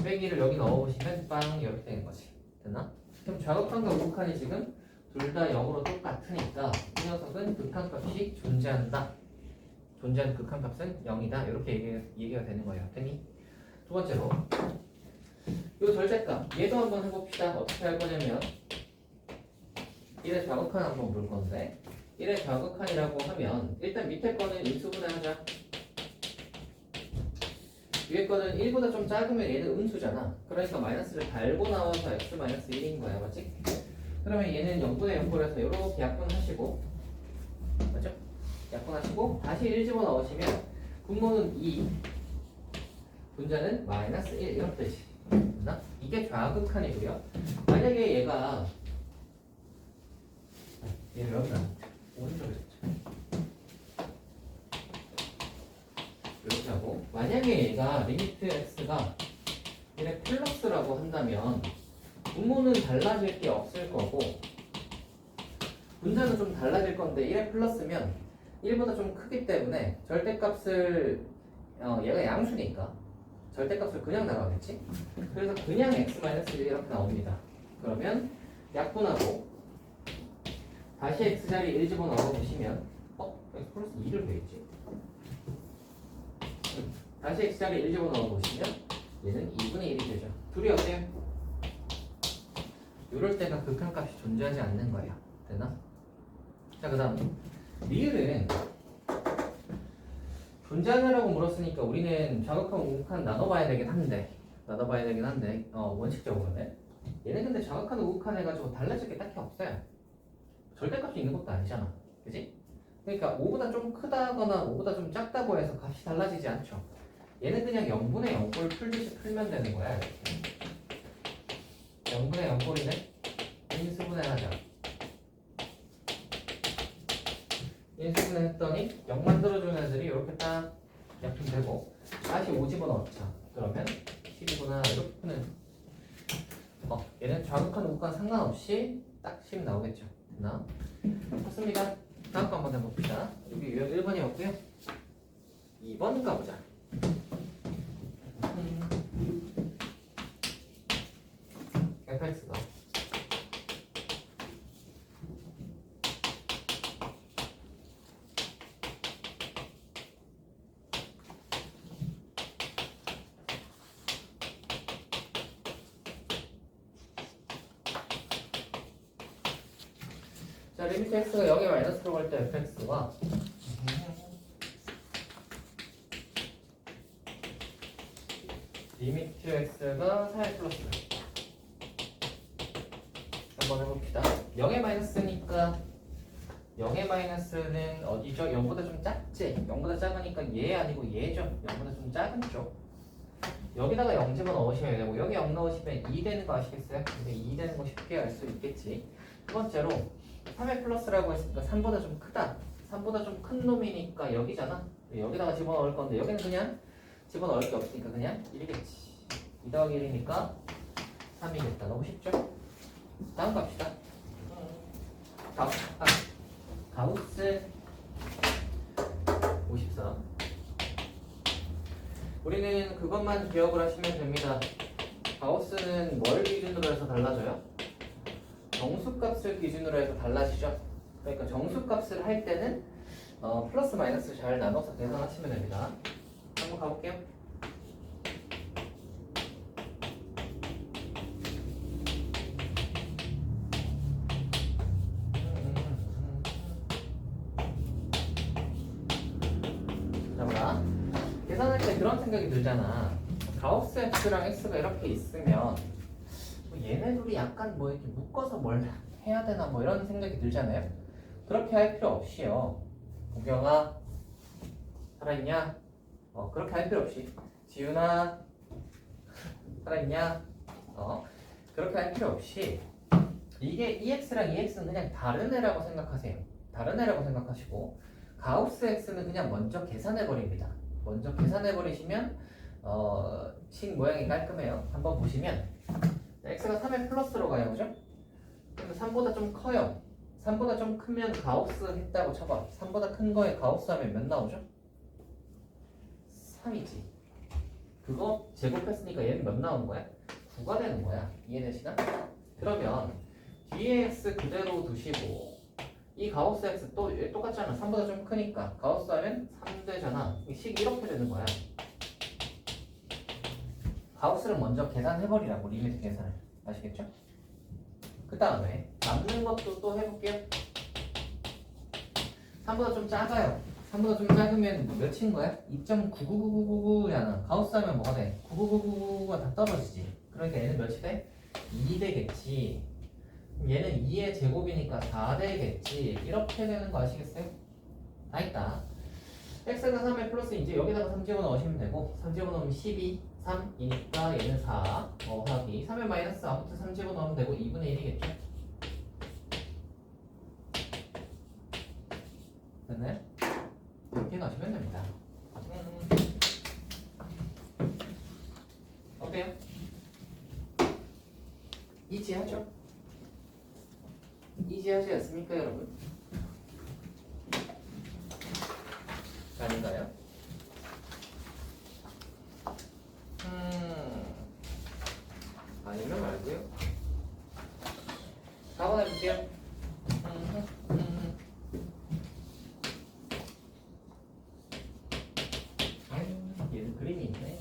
빼기를 여기 넣어보시면 빵 이렇게 되는 거지. 됐나? 그럼 좌극한과 우극한이 지금 둘 다 0으로 똑같으니까 이 녀석은 극한값이 존재한다. 존재하는 극한값은 0이다. 이렇게 얘기가 되는 거예요. 됐니? 두 번째로 이 절대값 얘도 한번 해봅시다. 어떻게 할 거냐면 1의 좌극한 한번 볼 건데 1의 좌극한이라고 하면 일단 밑에 거는 인수분해 하자. 위에 거는 1보다 좀 작으면 얘는 음수잖아. 그러니까 마이너스를 달고 나와서 x-1인 거야. 맞지? 그러면 얘는 0분의 0꼴에서 이렇게 약분하시고 맞죠? 약분하시고 다시 1 집어넣으시면 분모는 2 분자는 마이너스 1 이런 뜻이 됐나? 이게 좌극한이고요. 만약에 얘가 얘를 여기다 오른쪽에 이렇게 하고 만약에 얘가 리미트 x가 1의 플러스라고 한다면 분모는 달라질 게 없을 거고 분자는 좀 달라질 건데 1의 플러스면 1보다 좀 크기 때문에 절대값을 얘가 양수니까 절대값을 그냥 나가겠지? 그래서 그냥 x-1 이렇게 나옵니다. 그러면 약분하고 다시 x자리 1 집어넣어 보시면 x 플러스 2를 왜 있지? 다시 x자리 1 집어넣어 보시면 얘는 2분의 1이 되죠. 둘이 어때요? 이럴 때가 극한값이 존재하지 않는 거예요. 되나? 자, 그 다음 리을은 존재하냐라고 물었으니까 우리는 좌극한 우극한 나눠봐야 되긴 한데 원칙적으로는 얘는 근데 좌극한 우극한 해가지고 달라질 게 딱히 없어요. 절대값이 있는 것도 아니잖아. 그지? 그러니까 5보다 좀 크다거나 5보다 좀 작다고 해서 값이 달라지지 않죠. 얘는 그냥 0분의 0꼴 풀듯이 풀면 되는 거야. 이렇게. 0분의 0꼴이네? 인수분해 하자. 인수분해 했더니 0 만들어주는 애들이 이렇게 딱 약분되고 다시 5 집어넣자. 그러면 10이구나 이렇게 푸는 얘는 좌극한 우극한 상관없이 딱 10 나오겠죠. 됐나? 좋습니다. 다음 거 한번 해봅시다. 여기 1번이었고요 2번 가보자. fx가 자, 리미트 x가 0에 마이너스로 갈 때 fx와 리미트 x가 4의 플러스 한번 해봅시다. 0의 마이너스니까 0의 마이너스는 어디죠? 0보다 좀 작지? 0보다 작으니까 얘 아니고 얘죠? 0보다 좀 작은 쪽. 여기다가 0 집어넣으셔야 되고 여기 0 넣으시면 2 되는 거 아시겠어요? 근데 2 되는 거 쉽게 알 수 있겠지. 두 번째로 3의 플러스라고 했으니까 3보다 좀 크다. 3보다 좀 큰 놈이니까 여기잖아. 여기다가 집어넣을 건데 여기는 그냥 집어넣을 게 없으니까 그냥 1이겠지. 2 더하기 1이니까 3이겠다. 너무 쉽죠? 다음 갑시다. 가우스 54. 우리는 그것만 기억을 하시면 됩니다. 가우스는 뭘 기준으로 해서 달라져요? 정수값을 기준으로 해서 달라지죠. 그러니까 정수값을 할 때는 플러스 마이너스 잘 나눠서 계산하시면 됩니다. 한번 가볼게요. 자, 계산할 때 그런 생각이 들잖아. 가우스 x랑 x가 이렇게 있으면 얘네 둘이 약간 뭐 이렇게 묶어서 뭘 해야 되나 뭐 이런 생각이 들잖아요. 그렇게 할 필요 없이요. 구경아 살아있냐? 그렇게 할 필요 없이 지윤아 살아있냐? 그렇게 할 필요 없이 이게 EX랑 EX는 그냥 다른 애라고 생각하세요. 다른 애라고 생각하시고 가우스 x는 그냥 먼저 계산해 버립니다. 먼저 계산해 버리시면 식 모양이 깔끔해요. 한번 보시면 x가 3의 플러스로 가요, 그죠? 그럼 3보다 좀 커요. 3보다 좀 크면 가우스 했다고 쳐봐. 3보다 큰 거에 가우스 하면 몇 나오죠? 3이지. 그거 제곱했으니까 얘는 몇 나오는 거야? 9가 되는 거야. 이해되시나? 그러면 뒤에 x 그대로 두시고 이 가우스 x 또 똑같잖아. 3보다 좀 크니까 가우스 하면 3 되잖아. 식 이렇게 되는 거야. 가우스를 먼저 계산해버리라고, 리미트 계산을. 아시겠죠? 그 다음에 남는 것도 또 해볼게요. 3보다 좀 작아요. 3보다 좀 작으면 몇인 거야? 2.99999잖아. 가우스 하면 뭐가 돼? 9999가 다 떨어지지. 그러니까 얘는 몇이 돼? 2 되겠지. 얘는 2의 제곱이니까 4 되겠지. 이렇게 되는 거 아시겠어요? 다 있다. x가 3의 플러스 이제 여기다가 3 집어넣으시면 되고 3 집어넣으면 12, 3이니까 얘는 4 더하기 3의 마이너스 아무튼 3 집어넣으면 되고 2분의 1이겠죠? 됐나요? 이렇게 가시면 됩니다. 어때요? 이지하죠? 이지하지 않습니까, 여러분? 아닌가요? 아니면 말고요. 4번 해볼게요. 얘는 그림이 있네.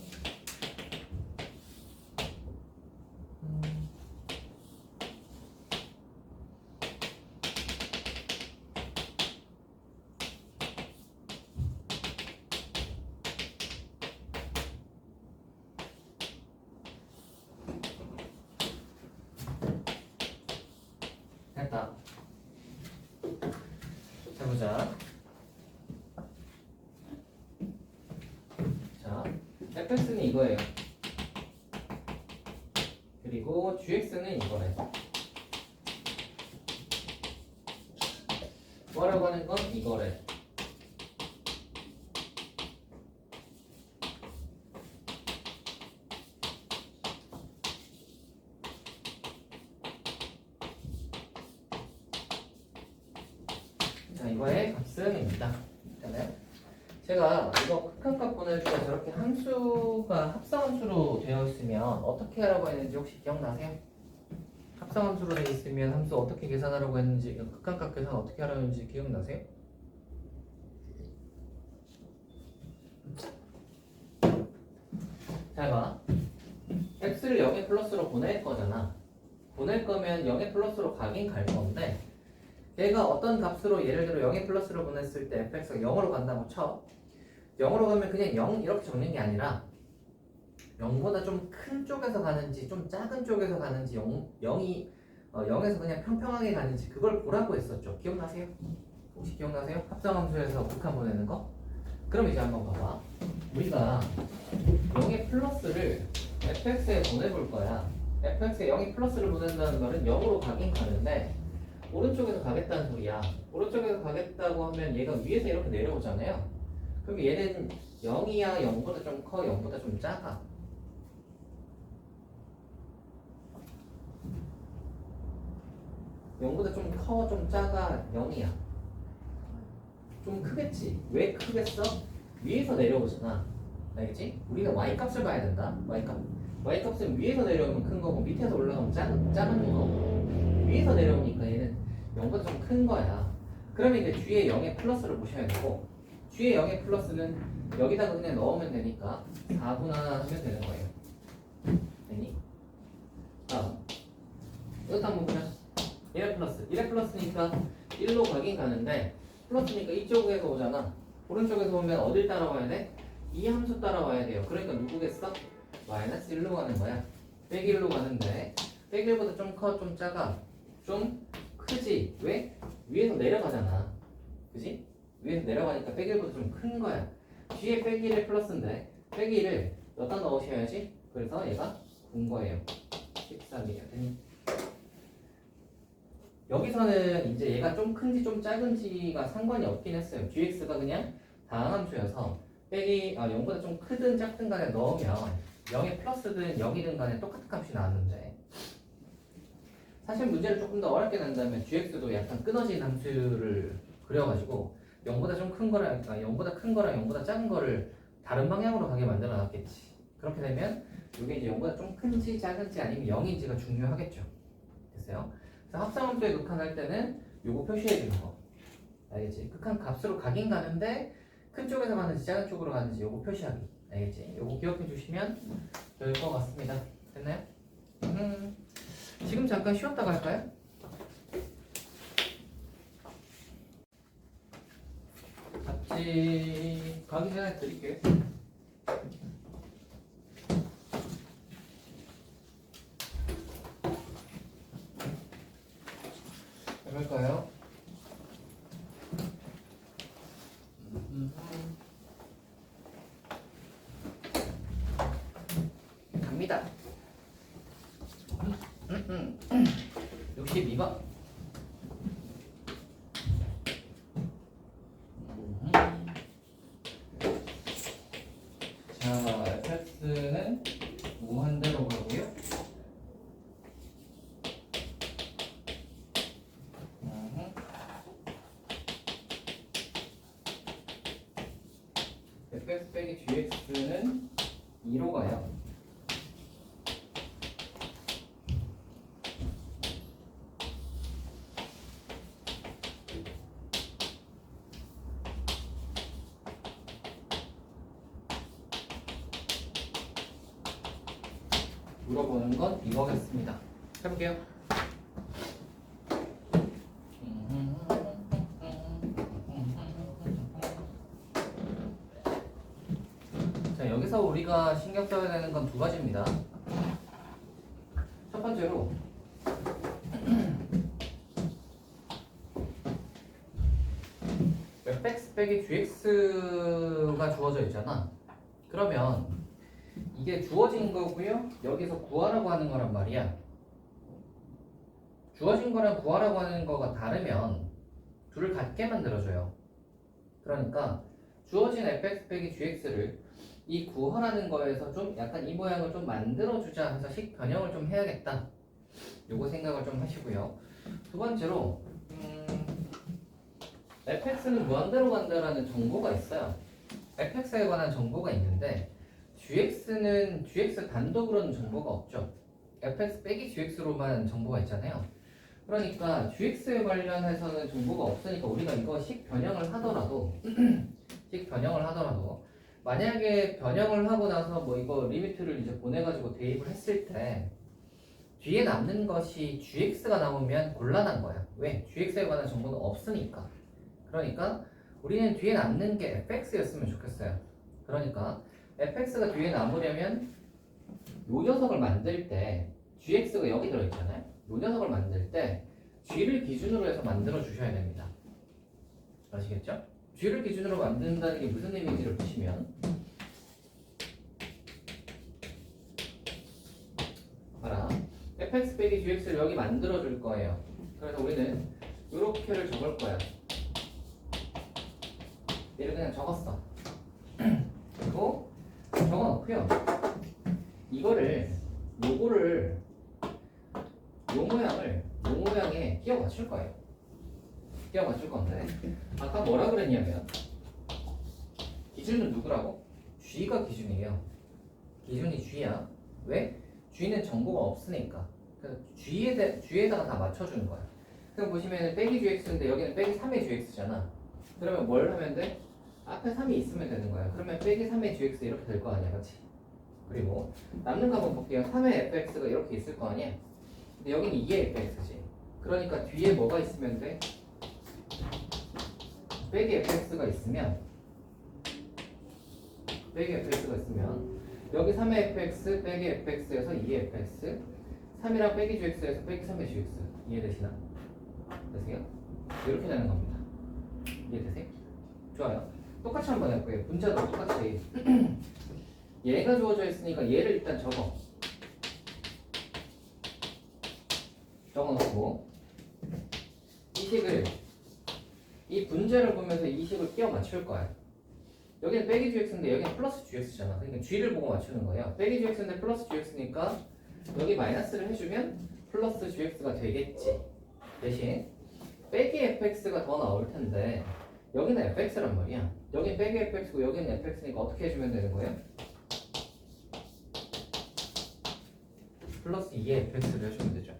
됐다. 자, 보자. 자, fx는 이거예요. 그리고 gx는 이거래. 뭐라고 하는 건 이거래. 자, 이거의 값은입니다. 있잖아요. 제가 이거 극한값 보낼 때 저렇게 함수가 합성함수로 되어 있으면 어떻게 하라고 했는지 혹시 기억나세요? 합성함수로 되어 있으면 함수 어떻게 계산하라고 했는지, 극한값 계산 어떻게 하라고 했는지 기억나세요? 잘 봐. x를 0의 플러스로 보낼 거잖아. 보낼 거면 0의 플러스로 가긴 갈 건데 얘가 어떤 값으로, 예를 들어 0의 플러스로 보냈을 때 fx가 0으로 간다고 쳐. 0으로 가면 그냥 0 이렇게 적는 게 아니라 0보다 좀 큰 쪽에서 가는지 좀 작은 쪽에서 가는지 0이 0에서 그냥 평평하게 가는지 그걸 보라고 했었죠. 기억나세요? 혹시 기억나세요? 합성함수에서 극한 보내는 거? 그럼 이제 한번 봐봐. 우리가 0의 플러스를 fx에 보내볼 거야. fx에 0의 플러스를 보낸다는 말은 0으로 가긴 가는데 오른쪽에서 가겠다는 소리야. 오른쪽에서 가겠다고 하면 얘가 위에서 이렇게 내려오잖아요. 그럼 얘는 0이야, 0보다 좀 커, 0보다 좀 작아? 0보다 좀 커, 좀 작아, 0이야. 좀 크겠지. 왜 크겠어? 위에서 내려오잖아. 알겠지? 우리가 y값을 봐야 된다. y값. y값은 위에서 내려오면 큰 거고 밑에서 올라가면 작은 거고. 위에서 내려오니까 얘는 0보다 좀 큰 거야. 그러면 이제 뒤에 0의 플러스를 보셔야 되고, 뒤에 0의 플러스는 여기다가 그냥 넣으면 되니까 4분의 하면 되는 거예요. 되니? 다음. 이것도 한번 보자. 1의 플러스. 1의 플러스니까 1로 가긴 가는데 플러스니까 이쪽에서 오잖아. 오른쪽에서 오면 어딜 따라와야 돼? 이 함수 따라와야 돼요. 그러니까 누구겠어? 마이너스 1로 가는 거야. 빼기 1로 가는데 빼기 1보다 좀 커, 좀 작아? 좀 크지? 왜? 위에서 내려가잖아. 그지? 위에서 내려가니까 빼기 1보다 좀 큰 거야. 뒤에 빼기 1의 플러스인데 빼기 1을 여기다 넣으셔야지. 그래서 얘가 9인 거예요. 13이야. 여기서는 이제 얘가 좀 큰지 좀 작은지가 상관이 없긴 했어요. gx가 그냥 다항함수여서 빼기 0보다 좀 크든 작든 간에 넣으면 0의 플러스든 0이든 간에 똑같은 값이 나왔는데, 사실 문제를 조금 더 어렵게 낸다면 gx도 약간 끊어진 함수를 그려가지고 0보다 좀 큰 거랑 0보다 큰 거랑 0보다 작은 거를 다른 방향으로 가게 만들어 놨겠지. 그렇게 되면 이게 이제 0보다 좀 큰지 작은지 아니면 0인지가 중요하겠죠. 됐어요? 그래서 합성함수에 극한할 때는 요거 표시해 주는 거. 알겠지? 극한 값으로 가긴 가는데 큰 쪽에서 가는지 작은 쪽으로 가는지 요거 표시하기. 알겠지? 요거 기억해 주시면 될 것 같습니다. 됐나요? 지금 잠깐 쉬었다 갈까요? 같이 가기 전에 드릴게요. 해볼까요? 갑니다. 62번. 자, fx는 무한대로 가고요. fx 빼기 gx는 2로 가요. 물어보는 건 이거겠습니다. 해볼게요. 자, 여기서 우리가 신경 써야 되는 건 두 가지입니다. 첫 번째로 fx 빼기 gx가 주어져 있잖아. 그러면 이게 주어진 거고요. 여기서 구하라고 하는 거란 말이야. 주어진 거랑 구하라고 하는 거가 다르면 둘을 같게 만들어줘요. 그러니까 주어진 fx 빼기 gx를 이 구하라는 거에서 좀 약간 이 모양을 좀 만들어주자 해서 식 변형을 좀 해야겠다. 요거 생각을 좀 하시고요. 두 번째로 fx는 무한대로 간다라는 정보가 있어요. fx에 관한 정보가 있는데 gx는 gx 단독으로는 정보가 없죠. fx 빼기 gx로만 정보가 있잖아요. 그러니까 gx에 관련해서는 정보가 없으니까 우리가 이거 식 변형을 하더라도 만약에 변형을 하고 나서 뭐 이거 리미트를 이제 보내가지고 대입을 했을 때 뒤에 남는 것이 gx가 나오면 곤란한 거야. 왜? gx에 관한 정보는 없으니까. 그러니까 우리는 뒤에 남는 게 fx였으면 좋겠어요. 그러니까 fx가 뒤에 남으려면 요 녀석을 만들 때 gx가 여기 들어있잖아요. 요 녀석을 만들 때 g를 기준으로 해서 만들어 주셔야 됩니다. 아시겠죠? g를 기준으로 만든다는 게 무슨 의미인지를 보시면 봐라. fx 빼기 gx를 여기 만들어 줄 거예요. 그래서 우리는 이렇게를 적을 거야. 얘를 그냥 적었어. 그리고 적어놓고요. 이거를 요거를 요 모양에 끼워 맞출 거예요. 끼워 맞출 건데 아까 뭐라 그랬냐면 기준은 누구라고? G가 기준이에요. 기준이 G야. 왜? G는 정보가 없으니까. 그래서 G에다가 다 맞춰주는 거야. 그럼 보시면 빼기 GX인데 여기는 빼기 3의 GX잖아. 그러면 뭘 하면 돼? 앞에 3이 있으면 되는 거야. 그러면 빼기 3의 GX 이렇게 될 거 아니야, 그렇지? 그리고 남는 거 한번 볼게요. 3의 fx가 이렇게 있을 거 아니야? 근데 여기는 2의 fx지. 그러니까 뒤에 뭐가 있으면 돼? 빼기 fx가 있으면 여기 3의 fx 빼기 fx에서 2의 fx 3이랑 빼기 gx에서 빼기 3의 gx 이해되시나? 되세요? 이렇게 되는 겁니다. 이해되세요? 좋아요. 똑같이 한번 해볼게요. 문자도 똑같이 얘가 주어져 있으니까 얘를 일단 적어놓고 이 분자를 보면서 이 식을 끼워 맞출 거야. 여기는 빼기 gx인데 여기는 플러스 gx잖아. 그러니까 g를 보고 맞추는 거예요. 빼기 gx인데 플러스 gx니까 여기 마이너스를 해주면 플러스 gx가 되겠지. 대신 빼기 fx가 더 나올 텐데 여기는 fx란 말이야. 여긴 빼기 fx고 여기는 fx니까 어떻게 해주면 되는 거예요? 플러스 2의 fx를 해주면 되죠.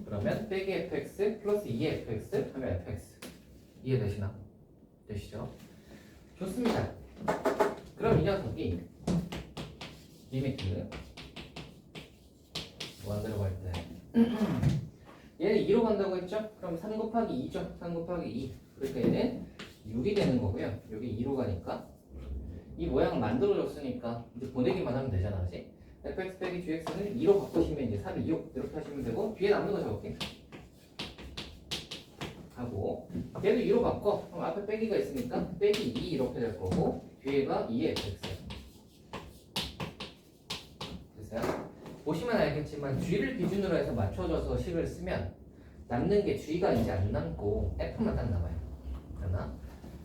그러면 빼기 fx 플러스 2의 fx 하면 fx. 이해되시나? 되시죠? 좋습니다. 그럼 이 녀석이 리미트 만들어 갈 때 얘는 2로 간다고 했죠? 그럼 3 곱하기 2죠? 3 곱하기 2. 그러니까 얘는 6이 되는 거고요. 여기 2로 가니까 이 모양을 만들어줬으니까 이제 보내기만 하면 되잖아, 그치? fx 빼기 gx는 2로 바꾸시면 이제 3이 2로 이렇게 하시면 되고 뒤에 남는 거 적을게. 하고 얘도 2로 바꿔. 그럼 앞에 빼기가 있으니까 빼기 2 이렇게 될 거고 뒤에가 2의 fx. 됐어요? 보시면 알겠지만 g를 기준으로 해서 맞춰줘서 식을 쓰면 남는 게 g가 이제 안 남고 f만 딱 남아요. 됐나?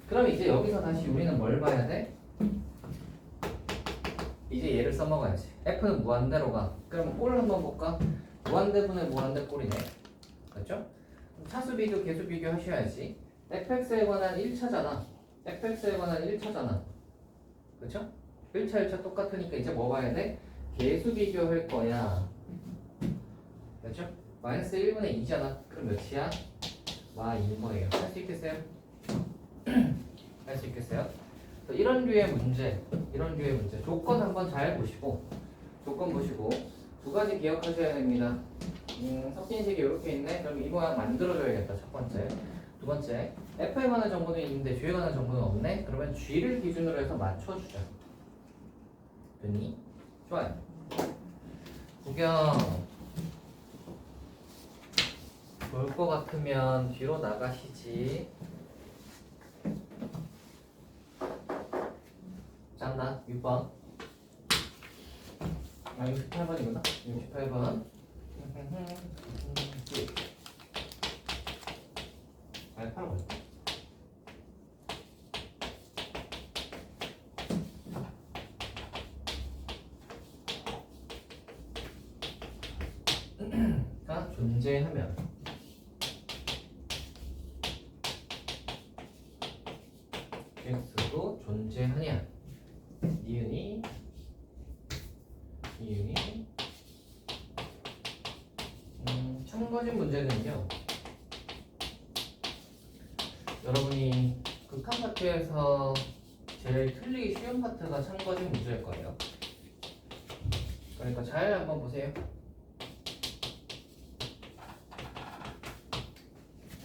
그럼 이제 여기서 다시 우리는 뭘 봐야 돼? 이제 얘를 써먹어야지. f는 무한대로 가. 그럼 꼴을 한번 볼까? 무한대분의 무한대 꼴이네. 그렇죠? 차수 비교, 개수 비교 하셔야지. fx에 관한 1차잖아. fx에 관한 1차잖아. 그렇죠? 1차, 1차 똑같으니까 이제 뭐 봐야 돼? 개수 비교할 거야. 그렇죠? 마이너스 1분의 2잖아. 그럼 몇이야? 마인 거예요. 할 수 있겠어요? 할 수 있겠어요? 이런 류의 문제, 조건 한번 잘 보시고, 두 가지 기억하셔야 됩니다. 섞인 식이 이렇게 있네. 그럼 이 모양 만들어줘야겠다. 첫 번째. 두 번째, f에 관한 정보는 있는데 g에 관한 정보는 없네. 그러면 g를 기준으로 해서 맞춰주자. 됐니? 좋아요. 구경. 볼 것 같으면 뒤로 나가시지. 짠다. 6번. 아, 68번이구나. 68번. 알파로 갈까? 가 존재하면 x도 존재하냐? 이윤이 참고진 문제는요. 여러분이 극한 파트에서 제일 틀리기 쉬운 파트가 참고진 문제일 거예요. 그러니까 잘 한번 보세요.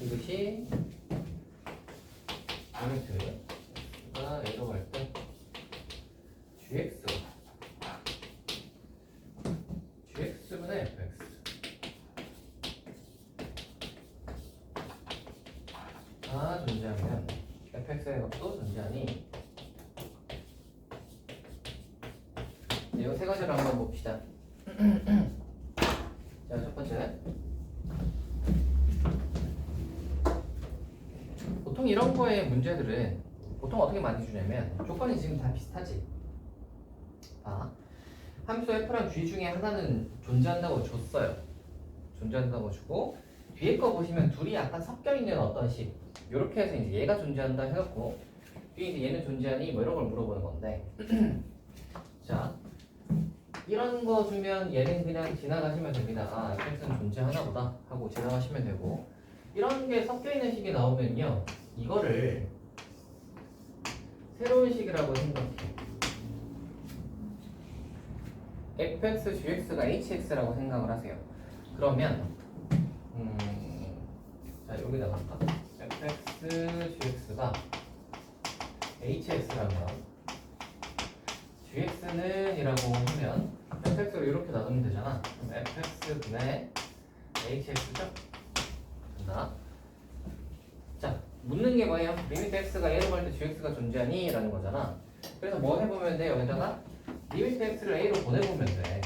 이것이 리미트가 A로 갈 때 gx분의 fx 가 존재하면 fx의 값도 존재하니 이 세 가지를 한번 봅시다. 자, 첫 번째 보통 이런 거의 문제들은 보통 어떻게 많이 주냐면 조건이 지금 다 비슷하지. 봐. 함수 f랑 g 중에 하나는 존재한다고 줬어요. 존재한다고 주고 뒤에 거 보시면 둘이 약간 섞여 있는 어떤 식. 이렇게 해서 이제 얘가 존재한다 해놓고 뒤에 이제 얘는 존재하니 뭐 이런 걸 물어보는 건데. 자, 이런 거 주면 얘는 그냥 지나가시면 됩니다. 아, fx는 존재하나 보다 하고 지나가시면 되고 이런 게 섞여 있는 식이 나오면요. 이거를 새로운 식이라고 생각해. fx, gx가 hx라고 생각을 하세요. 그러면 자 여기다가 fx, gx가 hx라면 gx는 이라고 하면 fx를 이렇게 나누면 되잖아. 그럼 fx분의 hx죠? 된다. 자, 묻는 게 뭐예요? 리미트 x가 a로 갈 때 gx가 존재하니? 라는 거잖아. 그래서 뭐 해보면 돼? 여기다가 리미트 x를 a로 보내보면 돼.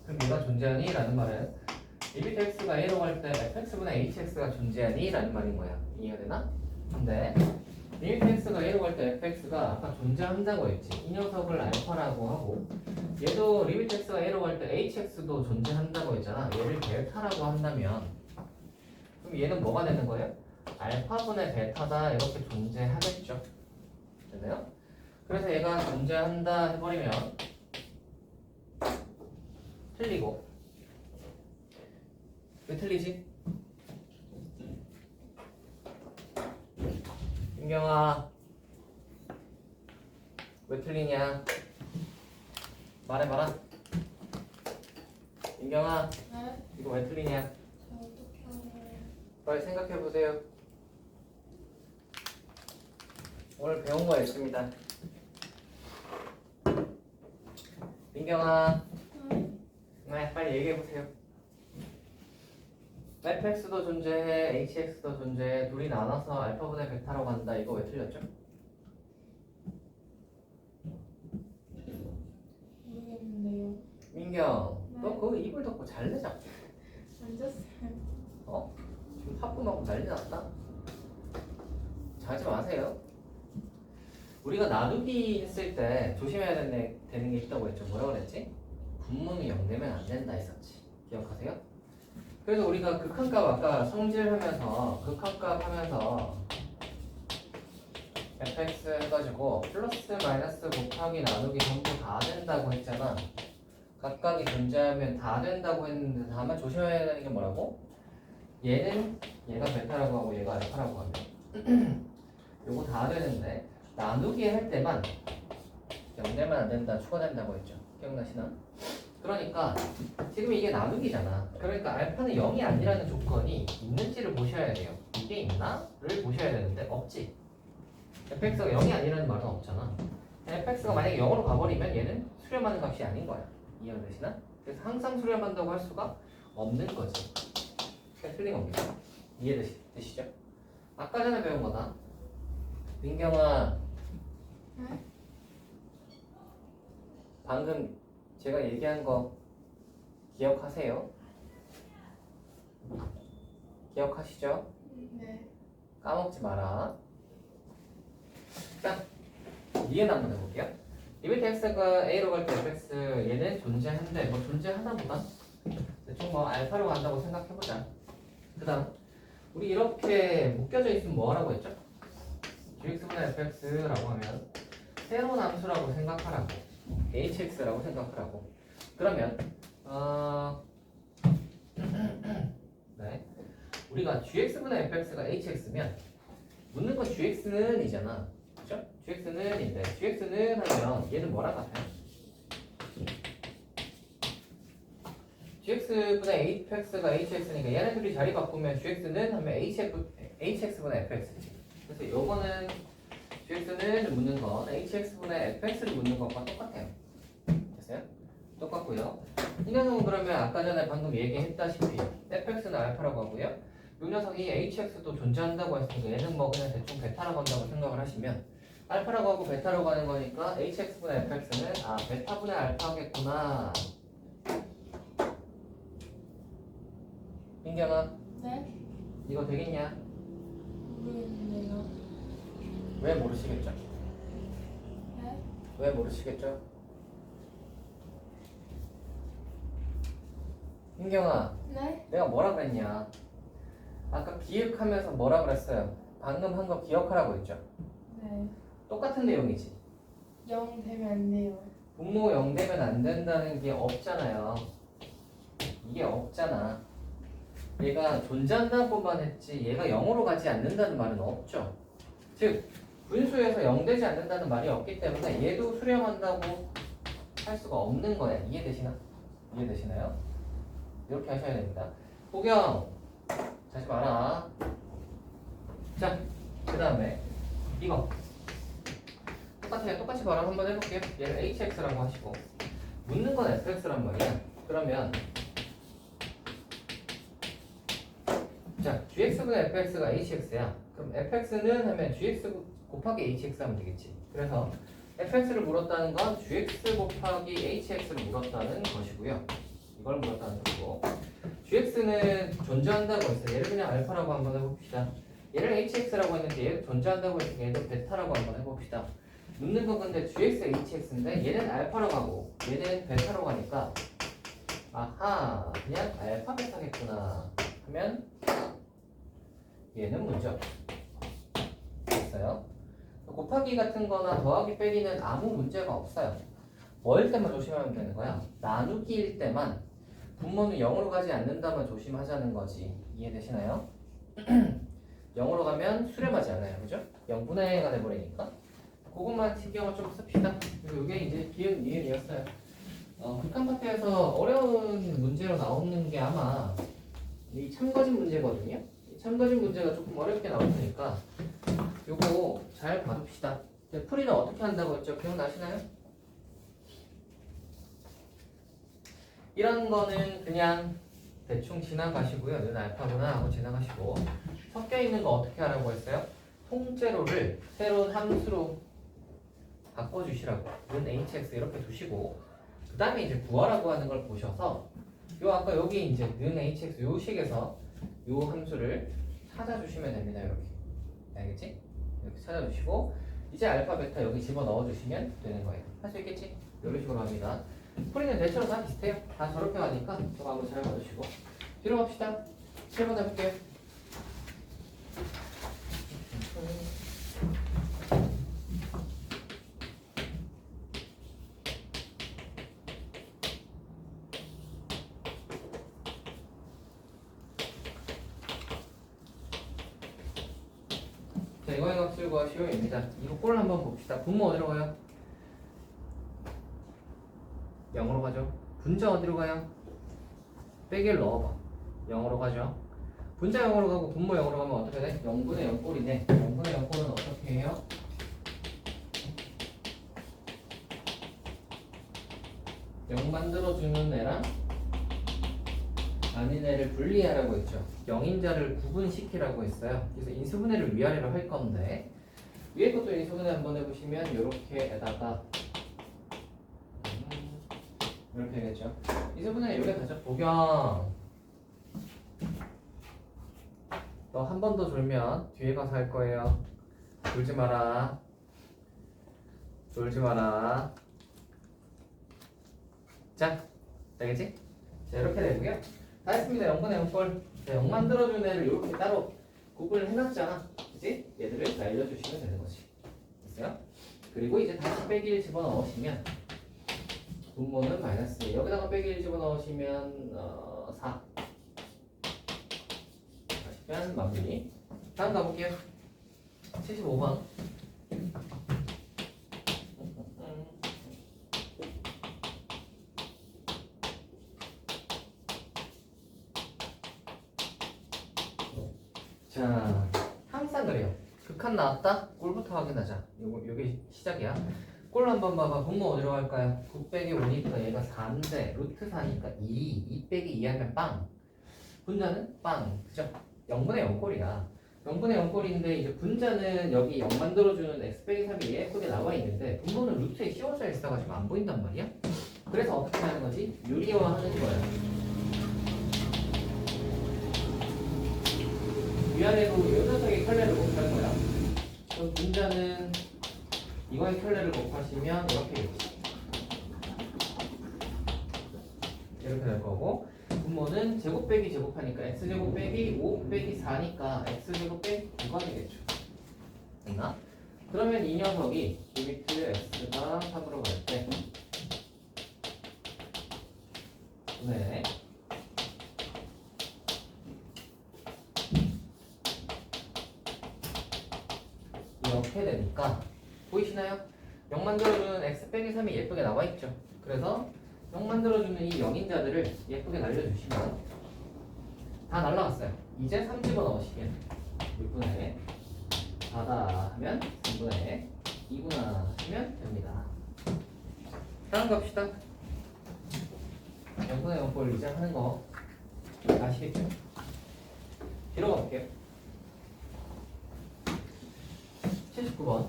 그럼 얘가 존재하니? 라는 말은 리미트 x가 a로 갈 때 fx분의 hx가 존재하니? 라는 말인 거야. 이해가 되나? 근데 리미트 x가 a로 갈 때 fx가 아까 존재한다고 했지. 이 녀석을 알파라고 하고 얘도 리미트 x가 a로 갈 때 hx도 존재한다고 했잖아. 얘를 델타라고 한다면 그럼 얘는 뭐가 되는 거예요? 알파분의 베타다 이렇게 존재하겠죠. 됐나요? 그래서 얘가 존재한다 해버리면 틀리고 왜 틀리지? 윤경아 왜 틀리냐? 말해봐라. 윤경아 네? 이거 왜 틀리냐? 저 어떻게 하나요? 빨리 생각해보세요. 오늘 배운 거 있습니다. 민경아, 네, 빨리 얘기해보세요. fx도 존재해, hx도 존재해. 둘이 나눠서 알파분의 베타라고 한다. 이거 왜 틀렸죠? 모르겠는데요. 민경, 네. 너 그거 이불 덮고 잘래 자꾸. 앉았어요. 어? 지금 하품하고 난리 났다. 자지 마세요. 우리가 나누기 했을 때 조심해야 되는 게 있다고 했죠. 뭐라고 그랬지? 분모는 0 되면 안 된다 했었지. 기억하세요? 그래서 우리가 극한값 아까 성질하면서 극한값 하면서 fx 해가지고 플러스 마이너스 곱하기 나누기 전부 다 된다고 했잖아. 각각이 존재하면 다 된다고 했는데 다만 조심해야 되는 게 뭐라고? 얘가 베타라고 하고 얘가 알파라고 하면 요거 다 되는데 나누기 할 때만 0 되면 안 된다 추가된다고 했죠. 기억나시나? 그러니까 지금 이게 나누기잖아. 그러니까 알파는 0이 아니라는 조건이 있는지를 보셔야 돼요. 이게 있나?를 보셔야 되는데 없지. fx가 0이 아니라는 말은 없잖아. fx가 만약에 0으로 가버리면 얘는 수렴하는 값이 아닌 거야. 이해가 되시나? 그래서 항상 수렴한다고 할 수가 없는 거지. 그냥 틀린 겁니다. 이해되시죠? 아까 전에 배운 거다. 민경아, 네? 방금 제가 얘기한 거 기억하세요? 기억하시죠? 네. 까먹지 마라. 자, 이해는 한번 해볼게요. 리미트 x가 a로 갈 때 fx 얘는 존재한데 뭐 존재하나 보다. 대충 뭐 알파로 간다고 생각해보자. 그 다음 우리 이렇게 묶여져 있으면 뭐 하라고 했죠? gx분의 fx라고 하면 새로운 함수라고 생각하라고. hx라고 생각하라고. 그러면 네. 우리가 gx분의 fx가 hx면 묻는 건 gx는 이잖아. 그죠? gx는 인데 gx는 하면 얘는 뭐랑 같아요? gx분의 fx가 hx니까 얘네들이 자리 바꾸면 gx는 하면 hx분의 fx지. 그래서 요거는 gx는 묻는 건 hx분의 fx를 묻는 것과 똑같아요. 됐어요? 똑같고요. 이 녀석은 그러면 아까 전에 방금 얘기했다시피 fx는 알파라고 하고요. 이 녀석이 hx도 존재한다고 했으니까 얘는 뭐 그냥 대충 베타라고 한다고 생각을 하시면 알파라고 하고 베타라고 하는 거니까 hx분의 fx는 베타분의 알파겠구나. 민경아, 네? 이거 되겠냐? 모르겠는데요. 왜 모르시겠죠? 네? 왜 모르시겠죠? 민경아, 네? 내가 뭐라 그랬냐? 아까 기억하면서 뭐라 그랬어요? 방금 한 거 기억하라고 했죠? 네. 똑같은 내용이지. 0 되면 안 돼요. 분모 0 되면 안 된다는 게 없잖아요. 이게 없잖아. 얘가 존재한다고만 했지 얘가 0으로 가지 않는다는 말은 없죠. 즉 분수에서 0 되지 않는다는 말이 없기 때문에 얘도 수렴한다고 할 수가 없는 거야. 이해되시나? 이해되시나요? 이렇게 하셔야 됩니다. 보경 다시 봐라. 자, 그 다음에 이거 똑같아요. 똑같이 발음 한번 해볼게요. 얘를 hx라고 하시고 묻는 건 fx란 말이야. 그러면 자, gx분의 fx가 hx야. 그럼 fx는 하면 gx 곱하기 hx 하면 되겠지. 그래서 fx를 물었다는 건 gx 곱하기 hx를 물었다는 것이고요. 이걸 물었다는 것이고 gx는 존재한다고 했어요. 얘를 그냥 알파라고 한번 해봅시다. 얘를 hx라고 했는데 얘도 존재한다고 했으니까 얘도 베타라고 한번 해봅시다. 묻는 건 근데 gx, hx인데 얘는 알파라고 하고 얘는 베타라고 하니까 아하 그냥 알파 베타겠구나 하면 얘는 문제 없어요. 됐어요? 곱하기 같은 거나 더하기 빼기는 아무 문제가 없어요. 뭐일 때만 조심하면 되는 거야? 나누기일 때만 분모는 0으로 가지 않는다만 조심하자는 거지. 이해되시나요? 0으로 가면 수렴하지 않아요. 그죠? 0분의 1가 돼버리니까 그것만 신경을 좀 씁시다. 그리고 이게 이제 기은, 니은이었어요. 극한 파트에서 어려운 문제로 나오는 게 아마 이 참거진 문제거든요. 이 참거진 문제가 조금 어렵게 나올 테니까 요거 잘 봐둡시다. 풀이는 어떻게 한다고 했죠? 기억나시나요? 이런 거는 그냥 대충 지나가시고요. 는 알파구나 하고 지나가시고 섞여 있는 거 어떻게 하라고 했어요? 통째로를 새로운 함수로 바꿔주시라고. 는 hx 이렇게 두시고 그 다음에 이제 구하라고 하는 걸 보셔서 요 아까 여기 이제 는 hx 요 식에서 요 함수를 찾아주시면 됩니다. 이렇게 알겠지? 이렇게 찾아주시고 이제 알파 베타 여기 집어 넣어주시면 되는 거예요. 할 수 있겠지? 이런 식으로 합니다. 풀이는 대체로 다 비슷해요. 다 저렇게 하니까 저거 한번 잘 봐주시고 뒤로 갑시다. 7번 해볼게요. 자, 이거의 값을 시험입니다. 이거 꼴 한번 봅시다. 분모 어디로 가요? 0으로 가죠. 분자 어디로 가요? 빼기를 넣어봐. 0으로 가죠. 분자 0으로 가고 분모 0으로 가면 어떻게 돼? 0분의 0 꼴이네. 0분의 0 꼴은 어떻게 해요? 영 만들어주는 애랑 아닌 애를 분리하라고 했죠. 0인자를 구분시키라고 했어요. 그래서 인수분해를 위아래로 할 건데 위에 것도 인수분해 한번 해보시면 이렇게에다가 이렇게 되겠죠. 인수분해 여기 가죠. 보경 너 한 번 더 졸면 뒤에 가서 할 거예요. 졸지 마라. 졸지 마라. 자, 되겠지? 자, 이렇게 되고요. 다 했습니다. 0분의 0꼴. 자, 0 만들어준 애를 이렇게 따로 구분을 해놨잖아. 그치? 얘들을 날려주시면 되는 거지. 됐어요? 그리고 이제 다시 빼기를 집어넣으시면 분모는 마이너스. 여기다가 빼기를 집어넣으시면 4. 하시면 마무리. 다음 가볼게요. 75번. 자, 항상 그래요. 극한 나왔다? 꼴부터 확인하자. 요게 시작이야. 꼴 한번 봐봐. 분모 어디로 갈까요? 9 빼기 5니까 얘가 4인데 루트 4니까 2 빼기 2 하면 빵. 분자는 빵. 그죠? 0분의 0 꼴이야. 0분의 0 꼴인데 이제 분자는 여기 0 만들어주는 x 빼기 3이 예쁘게 나와 있는데 분모는 루트에 씌워져 있어가지고 안 보인단 말이야. 그래서 어떻게 하는 거지? 유리화하는 거야. 위아래로 요 녀석의 컬레를 곱하는 거야. 그럼 분자는 이거의 켤레를 곱하시면 이렇게 되겠지. 이렇게 될 거고, 분모는 제곱 빼기 제곱하니까 x제곱 빼기 5 빼기 4니까 x제곱 빼기 9가 되겠죠. 됐나? 그러면 이 녀석이 리미트 x가 3으로 갈 때 네. 이렇게 되니까 보이시나요? 0 만들어주는 x 빼기 3이 예쁘게 나와 있죠. 그래서 0 만들어주는 이 0인자들을 예쁘게 날려주시면 다 날라갔어요. 이제 3 집어넣으시면 6분의 4다 하면 3분의 2구나 하시면 됩니다. 다음 갑시다. 0분의 0꼴 이제 하는 거 아시겠죠? 뒤로 가볼게요. 79번.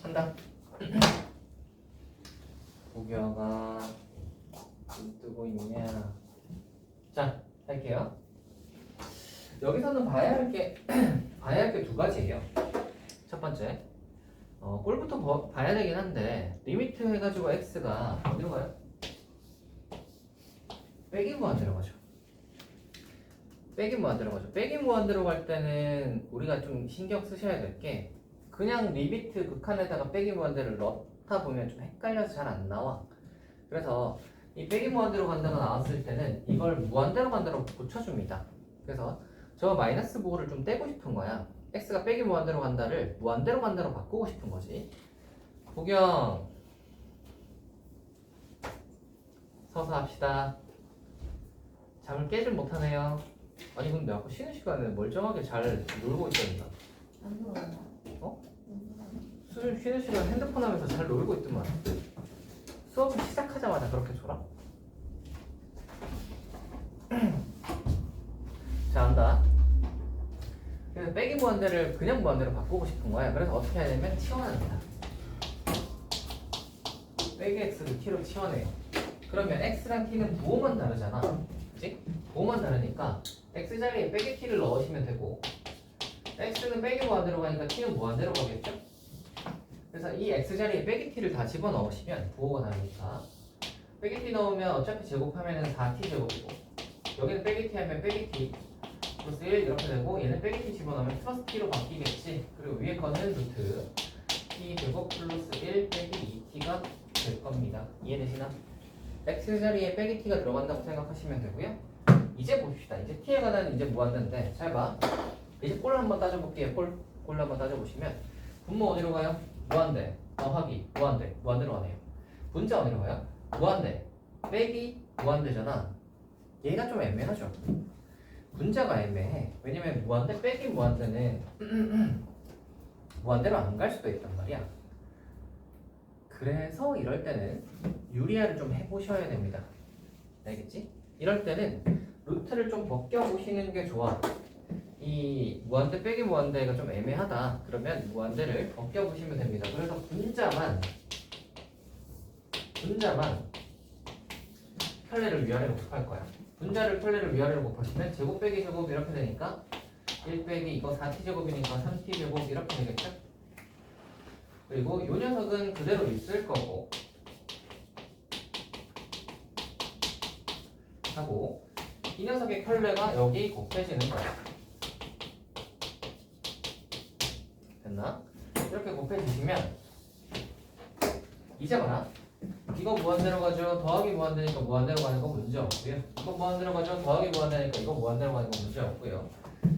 한다. 고교가 눈 뜨고 있냐? 자, 할게요. 여기서는 봐야 할 게 두 가지예요. 첫 번째, 꼴부터 봐야 되긴 한데 리미트 해가지고 x가 어디로 가요? 빼기 무한대로 가죠. 빼기 무한대로 가죠. 빼기 무한대로 갈 때는 우리가 좀 신경 쓰셔야 될 게 그냥 리미트 극한에다가 빼기 무한대를 넣다 보면 좀 헷갈려서 잘 안 나와. 그래서 이 빼기 무한대로 간다가 나왔을 때는 이걸 무한대로 간다로 고쳐줍니다. 그래서 저 마이너스 부호를 좀 떼고 싶은 거야. x가 빼기 무한대로 간다를 무한대로 간다로 바꾸고 싶은 거지. 구경 서서 합시다. 잠을 깨질 못하네요. 아니 근데 아까 쉬는 시간에 멀쩡하게 잘 놀고 있었나? 안 들어간다. 어? 쉬는 시간 핸드폰 하면서 잘 놀고 있더만. 수업을 시작하자마자 그렇게 졸아? 자, 한다. 그래서 빼기 무한대를 그냥 무한대로 바꾸고 싶은 거야. 그래서 어떻게 해야 되냐면 치환합니다. 빼기 x를 t로 치환해요. 그러면 x랑 t는 부호만 다르잖아. 그치? 부호만 다르니까 x 자리에 빼기 t를 넣으시면 되고 x는 빼기 무한대로 가니까 t는 무한대로 가겠죠? 그래서 이 x 자리에 빼기 t를 다 집어넣으시면 부호가 다르니까 빼기 t 넣으면 어차피 제곱하면 4t 제곱이고 여기는 빼기 t 하면 빼기 t 플러스 1 이렇게 되고 얘는 빼기 t 집어넣으면 플러스 t로 바뀌겠지. 그리고 위에 거는 루트 t 제곱 플러스 1 빼기 2t가 될 겁니다. 이해되시나? x 자리에 빼기 t가 들어간다고 생각하시면 되고요. 이제 봅시다. 이제 t에 관한 이제 무한대인데 잘 봐. 이제 꼴 한번 따져볼게요. 꼴 한번 따져보시면 분모 어디로 가요? 무한대 더하기 무한대 무한대로 가네요. 분자 어디로 가요? 무한대 빼기 무한대잖아. 얘가 좀 애매하죠. 분자가 애매해. 왜냐면 무한대 빼기 무한대는 무한대로 안 갈 수도 있단 말이야. 그래서 이럴 때는 유리화를 좀 해보셔야 됩니다. 알겠지? 이럴 때는 루트를 좀 벗겨보시는 게 좋아. 이 무한대 빼기 무한대가 좀 애매하다. 그러면 무한대를 벗겨보시면 됩니다. 그래서 분자만 켤레를 위아래로 곱할 거야. 분자를 켤레를 위아래로 곱하시면 제곱 빼기 제곱 이렇게 되니까 1 빼기 이거 4t 제곱이니까 3t 제곱 이렇게 되겠죠? 그리고 이 녀석은 그대로 있을 거고 하고 이 녀석의 켤레가 여기 곱해지는 거야. 됐나? 이렇게 곱해주시면 이제 봐라. 이거 무한대로 가죠. 더하기 무한대니까 무한대로 가는 거 문제 없고요. 이거 무한대로 가죠. 더하기 무한대니까 이거 무한대로 가는 거 문제 없고요.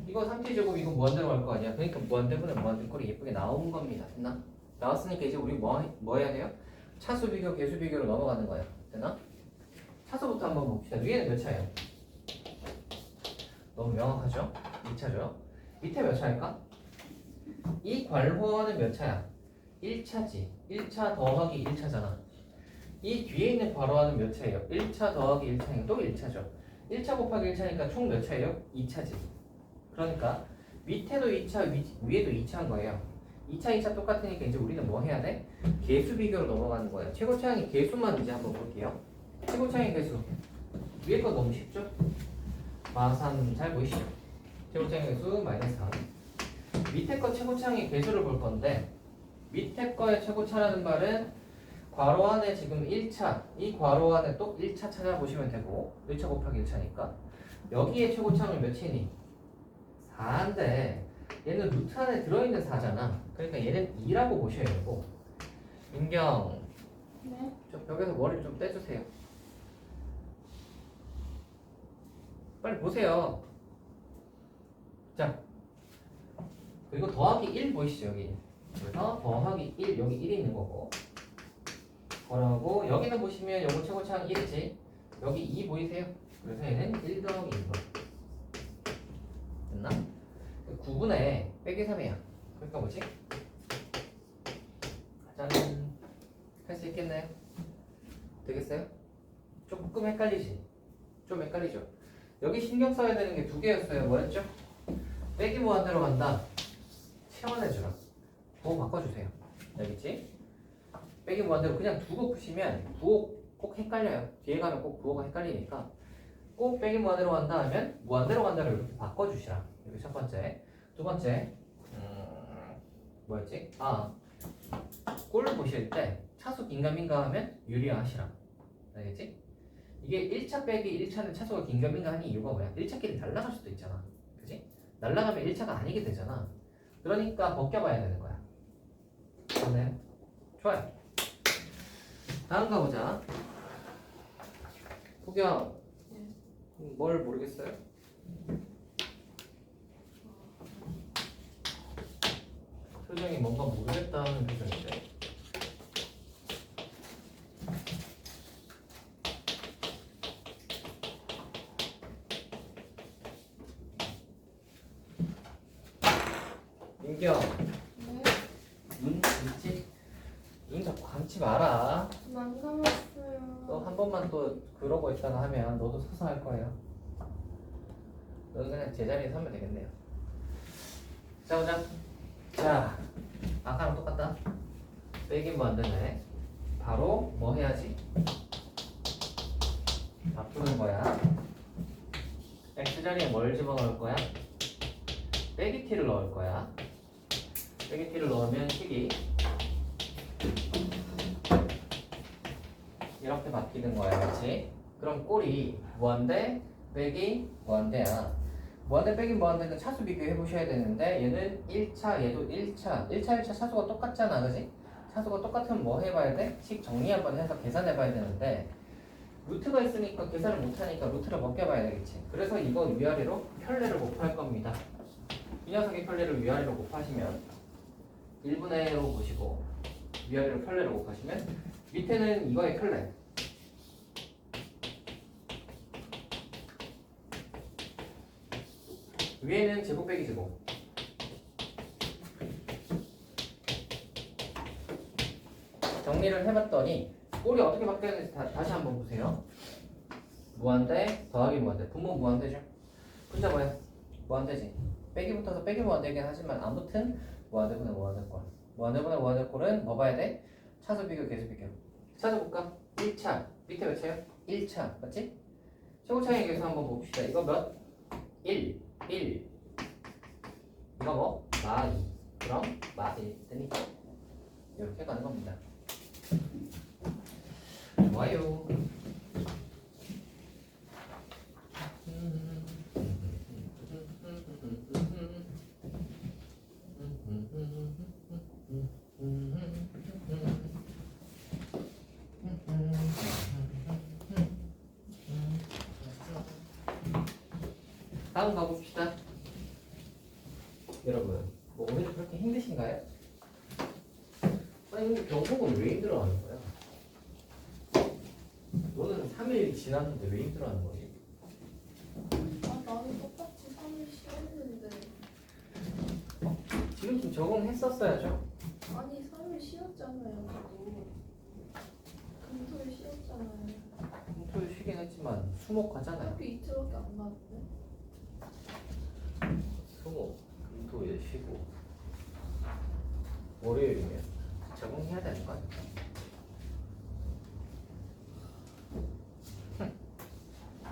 이거 3t 제곱 이거 무한대로 갈 거 아니야. 그러니까 무한대분의 무한대 꼴이 예쁘게 나온 겁니다. 됐나? 나왔으니까 이제 우리 뭐 해야 돼요? 차수 비교, 계수 비교로 넘어가는 거야. 됐나? 차수부터 한번 봅시다. 위에는 몇 차예요? 너무 명확하죠? 2차죠? 밑에 몇 차일까? 이 괄호는 몇 차야? 1차지. 1차 더하기 1차잖아. 이 뒤에 있는 괄호는 몇 차예요? 1차 더하기 1차니까 또 1차죠. 1차 곱하기 1차니까 총 몇 차예요? 2차지. 그러니까 밑에도 2차, 위에도 2차인 거예요. 2차, 2차 똑같으니까 이제 우리는 뭐 해야 돼? 개수 비교로 넘어가는 거예요. 최고차항의 개수만 이제 한번 볼게요. 최고차항의 개수. 위에 거 너무 쉽죠? 마삼 잘 보이시죠? 최고차항의 개수 마이너스 3. 밑에 거 최고차항의 개수를 볼 건데 밑에 거의 최고차라는 말은 괄호 안에 지금 1차, 이 괄호 안에 또 1차 찾아보시면 되고 1차 곱하기 1차니까 여기에 최고차항은 몇이니? 4인데 얘는 루트 안에 들어있는 4잖아. 그러니까 얘는 2라고 보셔야 되고 윤경 네. 좀 벽에서 머리를 좀 떼주세요. 빨리 보세요. 자 그리고 더하기 1 보이시죠 여기. 그래서 더하기 1 여기 1이 있는 거고 뭐라고 여기는 보시면 요거 최고차항 1이지 여기 2 보이세요? 그래서 얘는 1 더하기 2번 됐나? 9분의 빼기 3이야. 그러니까 뭐지? 짠. 할 수 있겠나요? 되겠어요? 조금 헷갈리지? 좀 헷갈리죠? 여기 신경 써야 되는 게 두 개였어요. 뭐였죠? 빼기 무한대로 간다. 채워내주라. 부호 바꿔주세요. 알겠지? 빼기 무한대로 그냥 두고 푸시면 부호 꼭 헷갈려요. 뒤에 가면 꼭 부호가 헷갈리니까 꼭 빼기 무한대로 간다 하면 무한대로 간다를 이렇게 바꿔주시라. 이게 첫 번째. 두 번째 뭐였지? 꼴 보실 때 차수 긴가민가 하면 유리화하시라. 알겠지? 이게 1차 빼기 1차는 차수가 긴가민가 하는 이유가 뭐야? 1차끼리 날아갈 수도 있잖아. 그치? 날아가면 1차가 아니게 되잖아. 그러니까 벗겨봐야 되는 거야. 좋네요. 좋아요. 다음 가보자. 포경 뭘 모르겠어요? 표정이 뭔가 모르겠다는 표정인데. 민경, 네. 눈 있지? 눈 자꾸 감지 마라. 안 감았어요. 또 한 번만 또 그러고 있다가 하면 너도 서서 할 거예요. 너는 그냥 제자리에 서면 되겠네요. 자, 보자. 자, 아까랑 똑같다. 빼긴 뭐 안 되네. 바로 뭐 해야지? 바꾸는 거야. X자리에 뭘 집어넣을 거야? 빼기 t를 넣을 거야. 빼기 t를 넣으면 식이 이렇게 바뀌는 거야. 그렇지? 그럼 꼴이 무한대 빼기 무한대야. 무한대 빼기 무한대는 차수 비교해 보셔야 되는데 얘는 1차 얘도 1차 1차 차수가 똑같잖아. 그지? 차수가 똑같으면 뭐 해봐야 돼? 식 정리 한번 해서 계산해 봐야 되는데 루트가 있으니까 계산을 못하니까 루트를 벗겨봐야 되겠지. 그래서 이거 위아래로 편례를 곱할 겁니다. 이 녀석의 편례를 위아래로 곱하시면 1분의 1로 보시고 위아래로 편례를 곱하시면 밑에는 이거의 편례 위에는 제곱 빼기 제곱 정리를 해봤더니 꼴이 어떻게 바뀌었는지 다시 한번 보세요. 무한대 더하기 무한대 분모 무한대죠. 분자 뭐야? 무한대지. 빼기 붙어서 빼기 무한대긴 하지만 아무튼 무한대분의 무한대꼴 무한대분의 무한대꼴은 뭐 봐야 돼? 차수 비교 계수 비교 찾아볼까? 1차 밑에 몇 차요? 1차 맞지? 최고차의 계수 한번 봅시다. 이거 몇? 1 1 이거 뭐? 마 2 그럼 마 1 되니까 이렇게 가는 겁니다. 좋아요. 다음 가봅시다. 여러분, 뭐 오늘 그렇게 힘드신가요? 아니 근데 경복은 왜 힘들어하는 거야? 너는 3일 지났는데 왜 힘들어하는 거지? 나는 똑같이 3일 쉬었는데. 지금 좀 적응했었어야죠. 아니 3일 쉬었잖아요. 저도. 금토일 쉬었잖아요. 토요일 쉬긴 했지만 그렇지만 수목하잖아요. 학교 이틀밖에 안 가는데. 수목, 금토일 쉬고 월요일이면 적응해야 되는 거 아닐까?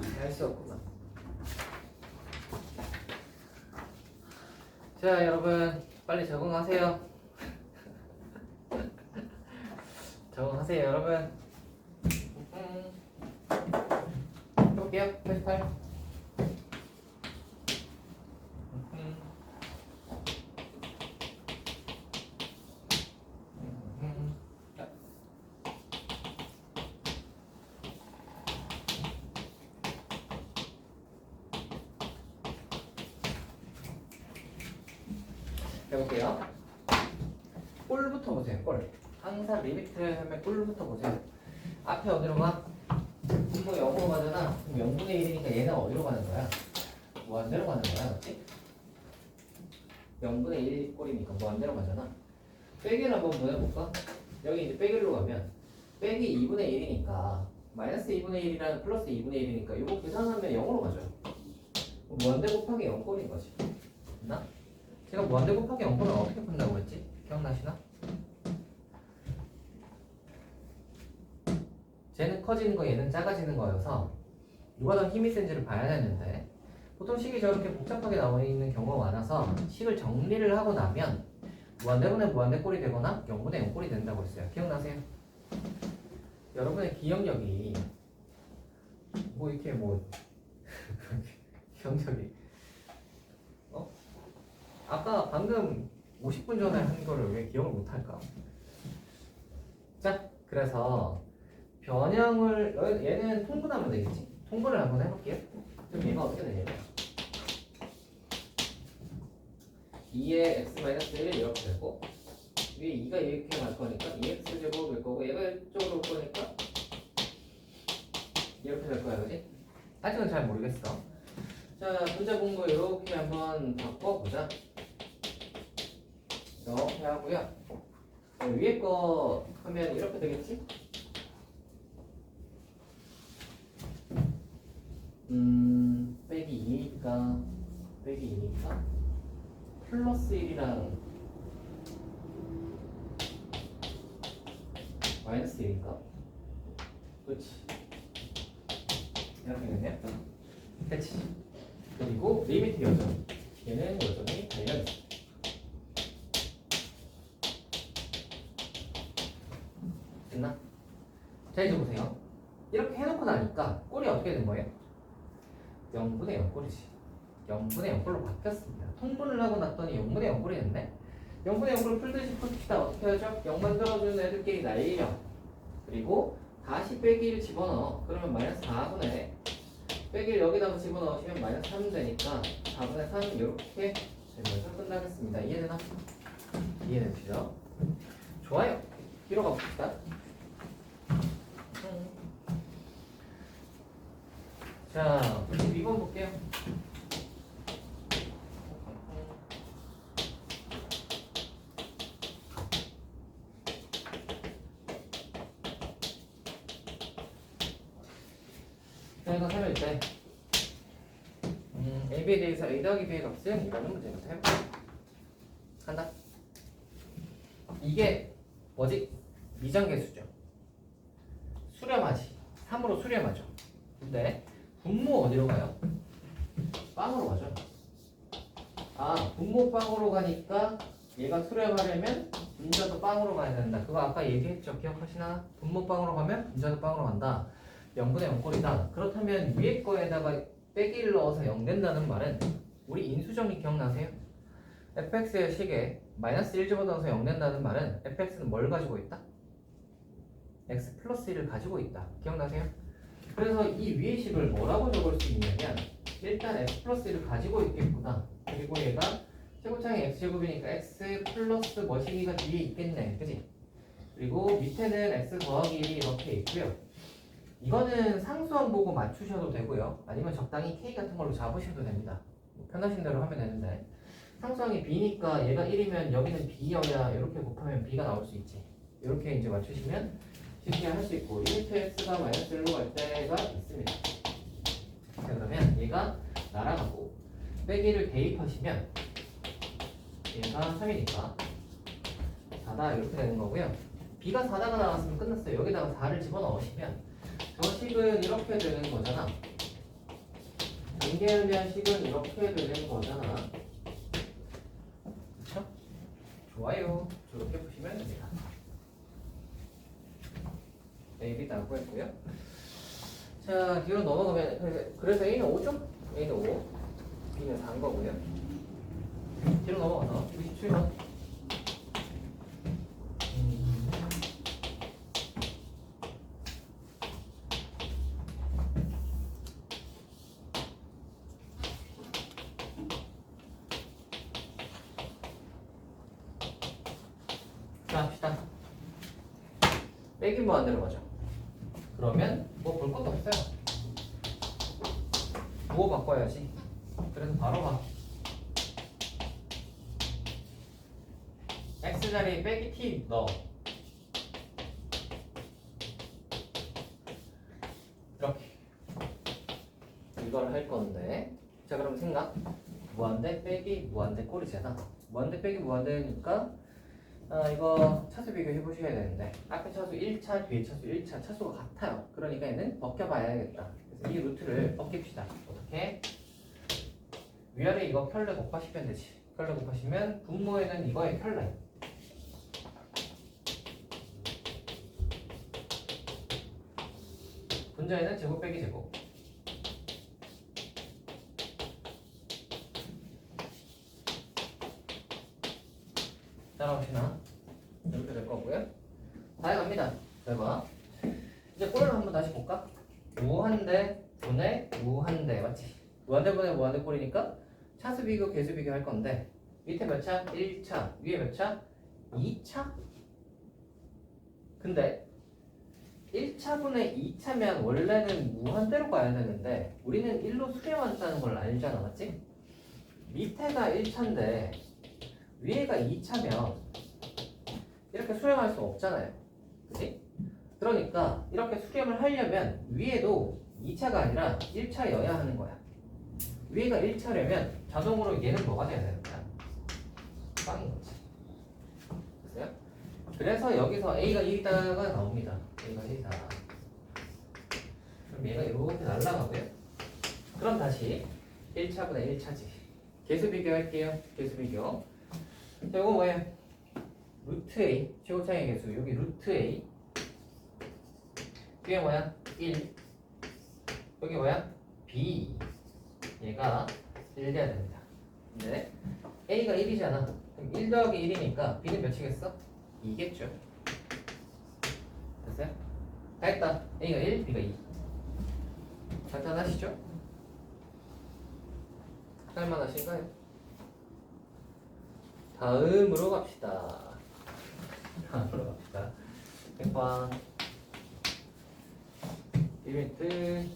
이해할 수 없구만. 자 여러분 빨리 적응하세요. 적응하세요 여러분. 해볼게요. 88. 해볼게요. 꼴부터 보세요. 꼴. 항상 리미트 하면 꼴부터 보세요. 앞에 어디로 가? 이거 0으로 가잖아. 그럼 0분의 1이니까 얘는 어디로 가는 거야? 무한대로 가는 거야, 맞지? 0분의 1 꼴이니까 무한대로 가잖아. 빼기를 한번 보내볼까? 여기 이제 빼기로 가면 빼기 2분의 1이니까 마이너스 2분의 1이랑 플러스 2분의 1이니까 이거 계산하면 0으로 가죠. 무한대 곱하기 0 꼴인 거지. 됐나? 제가 무한대 곱하기 0꼴은 어떻게 푼다고 했지? 기억나시나? 쟤는 커지는 거 얘는 작아지는 거여서 누가 더 힘이 센지를 봐야 되는데 보통 식이 저렇게 복잡하게 나와 있는 경우가 많아서 식을 정리를 하고 나면 무한대분의 무한대 꼴이 되거나 0분의 0 꼴이 된다고 했어요. 기억나세요? 여러분의 기억력이 뭐 이렇게 뭐 기억력이 아까 방금 50분 전에 한 거를 왜 기억을 못할까? 자, 그래서 변형을 얘는 통분하면 되겠지? 통분을 한번 해볼게요. 그럼 얘가 어떻게 되냐면 2의 x-1 이렇게 되고 위에 2가 이렇게 갈 거니까 2x제곱일 거고 얘가 이쪽으로 올 거니까 이렇게 될 거야, 그지? 아직은 잘 모르겠어. 자, 분자 분모 이렇게 한번 바꿔보자. 이렇게 하고요. 위에 거 하면 이렇게 되겠지? 빼기 2니까 플러스 1이랑 마이너스 1인가? 그렇지. 이렇게 됐네요. 그렇지. 그리고 리미트 여정. 얘는 여정이 달려있어. 됐나? 자 이제 보세요. 이렇게 해놓고 나니까 꼴이 어떻게 된 거예요? 0분의 0 꼴이지. 0분의 0 꼴로 바뀌었습니다. 통분을 하고 났더니 0분의 0 꼴이 됐네. 0분의 0 꼴을 풀듯이 풉시다. 어떻게 하죠? 0 만들어주는 애들끼리 날려. 그리고 다시 빼기를 집어넣어. 그러면 마이너스 4분의 빼기를 여기다가 집어넣으시면 마이너스 3 되니까 4분의 3 이렇게 되면서 끝나겠습니다. 이해되나? 이해되시죠? 좋아요. 뒤로 가봅시다. 자, 92번 볼게요. 저희가 3일 때 AB에 대해서 A 더하기 B의 값은 이라는 문제부터 해볼게요. 간다. 이게 뭐지? 미정계수죠. 수렴하지. 3으로 수렴하죠. 근데 분모 어디로 가요? 빵으로 가죠. 아, 분모 빵으로 가니까 얘가 수렴하려면 분자도 빵으로 가야 된다. 그거 아까 얘기했죠? 기억하시나? 분모 빵으로 가면 분자도 빵으로 간다. 0분의 0 꼴이다. 그렇다면 위에 거에다가 빼기를 넣어서 0 된다는 말은 우리 인수정리 기억나세요? fx의 식에 마이너스 1 집어넣어서 0 된다는 말은 fx는 뭘 가지고 있다? x 플러스 1을 가지고 있다. 기억나세요? 그래서 이 위의 식을 뭐라고 적을 수 있냐면 일단 x 플러스 1을 가지고 있겠구나. 그리고 얘가 제곱창이 x제곱이니까 x 플러스 뭐시기가 뒤에 있겠네. 그지? 그리고 밑에는 x 더하기 1이 이렇게 있고요. 이거는 상수함 보고 맞추셔도 되고요. 아니면 적당히 k 같은 걸로 잡으셔도 됩니다. 편하신 대로 하면 되는데 상수함이 b니까 얘가 1이면 여기는 b여야 이렇게 곱하면 b가 나올 수 있지. 이렇게 이제 맞추시면 쉽게 할 수 있고 리미트 x가 마이너스 1로 갈 때가 있습니다. 얘가 날아가고 빼기를 대입하시면 얘가 3이니까 4다 이렇게 되는 거고요. b가 4다가 나왔으면 끝났어요. 여기다가 4를 집어넣으시면 저 식은 이렇게 되는 거잖아. 단계의미한 식은 이렇게 되는 거잖아. 그쵸? 좋아요. 저렇게 보시면 됩니다. A, B 다 구했고요. 자, 뒤로 넘어가면 그래서 A는 5죠? A는 5, B는 4인 거고요. 뒤로 넘어가서 97번. 자, 합시다. 빼기 무한대로 가죠. 그러면 뭐 볼 것도 없어요. 부호 바꿔야지. 그래서 바로 가. x자리에 빼기 t 넣어. 이렇게 이걸 할 건데, 자 그럼 생각. 무한대 빼기 무한대 꼴이잖아. 무한대 빼기 무한대니까 이거 차수 비교해 보셔야 되는데, 앞에 차수 1차, 뒤에 차수 1차, 차수가 같아요. 그러니까 얘는 벗겨봐야겠다. 그래서 이 루트를 벗깁시다. 어떻게? 위아래 이거 켤레 곱하시면 되지. 켤레 곱하시면 분모에는 이거의 켤레. 분자에는 제곱 빼기 제곱. 따라오시나? 이렇게 될 거고요. 다해 갑니다. 잘 봐. 이제 꼴을 한번 다시 볼까? 무한대 분의 무한대 맞지? 무한대 분의 무한대 꼴이니까 차수 비교, 개수 비교 할 건데, 밑에 몇 차? 1차. 위에 몇 차? 2차? 근데 1차분의 2차면 원래는 무한대로 가야 되는데 우리는 1로 수렴한다는 걸 알잖아, 맞지? 밑에가 1차인데 위에가 2차면 이렇게 수렴할 수 없잖아요, 그치? 그러니까 이렇게 수렴을 하려면 위에도 2차가 아니라 1차여야 하는 거야. 위에가 1차려면 자동으로 얘는 뭐가 돼야 되는 거야? 빵인 거지. 됐어요? 그래서 여기서 A가 1이다가 나옵니다. A가 1이다. 그럼 얘가 이렇게 날아가고요. 그럼 다시 1차분의 1차지. 개수 비교할게요. 개수 비교. 자, 이거 뭐예요? 루트 A, 최고차의 개수. 여기 루트 A. 뒤에 뭐야? 1. 여기 뭐야? B. 얘가 1 돼야 됩니다. 근데 A가 1이잖아. 그럼 1 더하기 1이니까 B는 몇이겠어? 2겠죠. 됐어요? 다 했다. A가 1, B가 2. 간단하시죠? 할만하신가요? 다음으로 갑시다. 다음으로 갑시다. 백번 1미니트.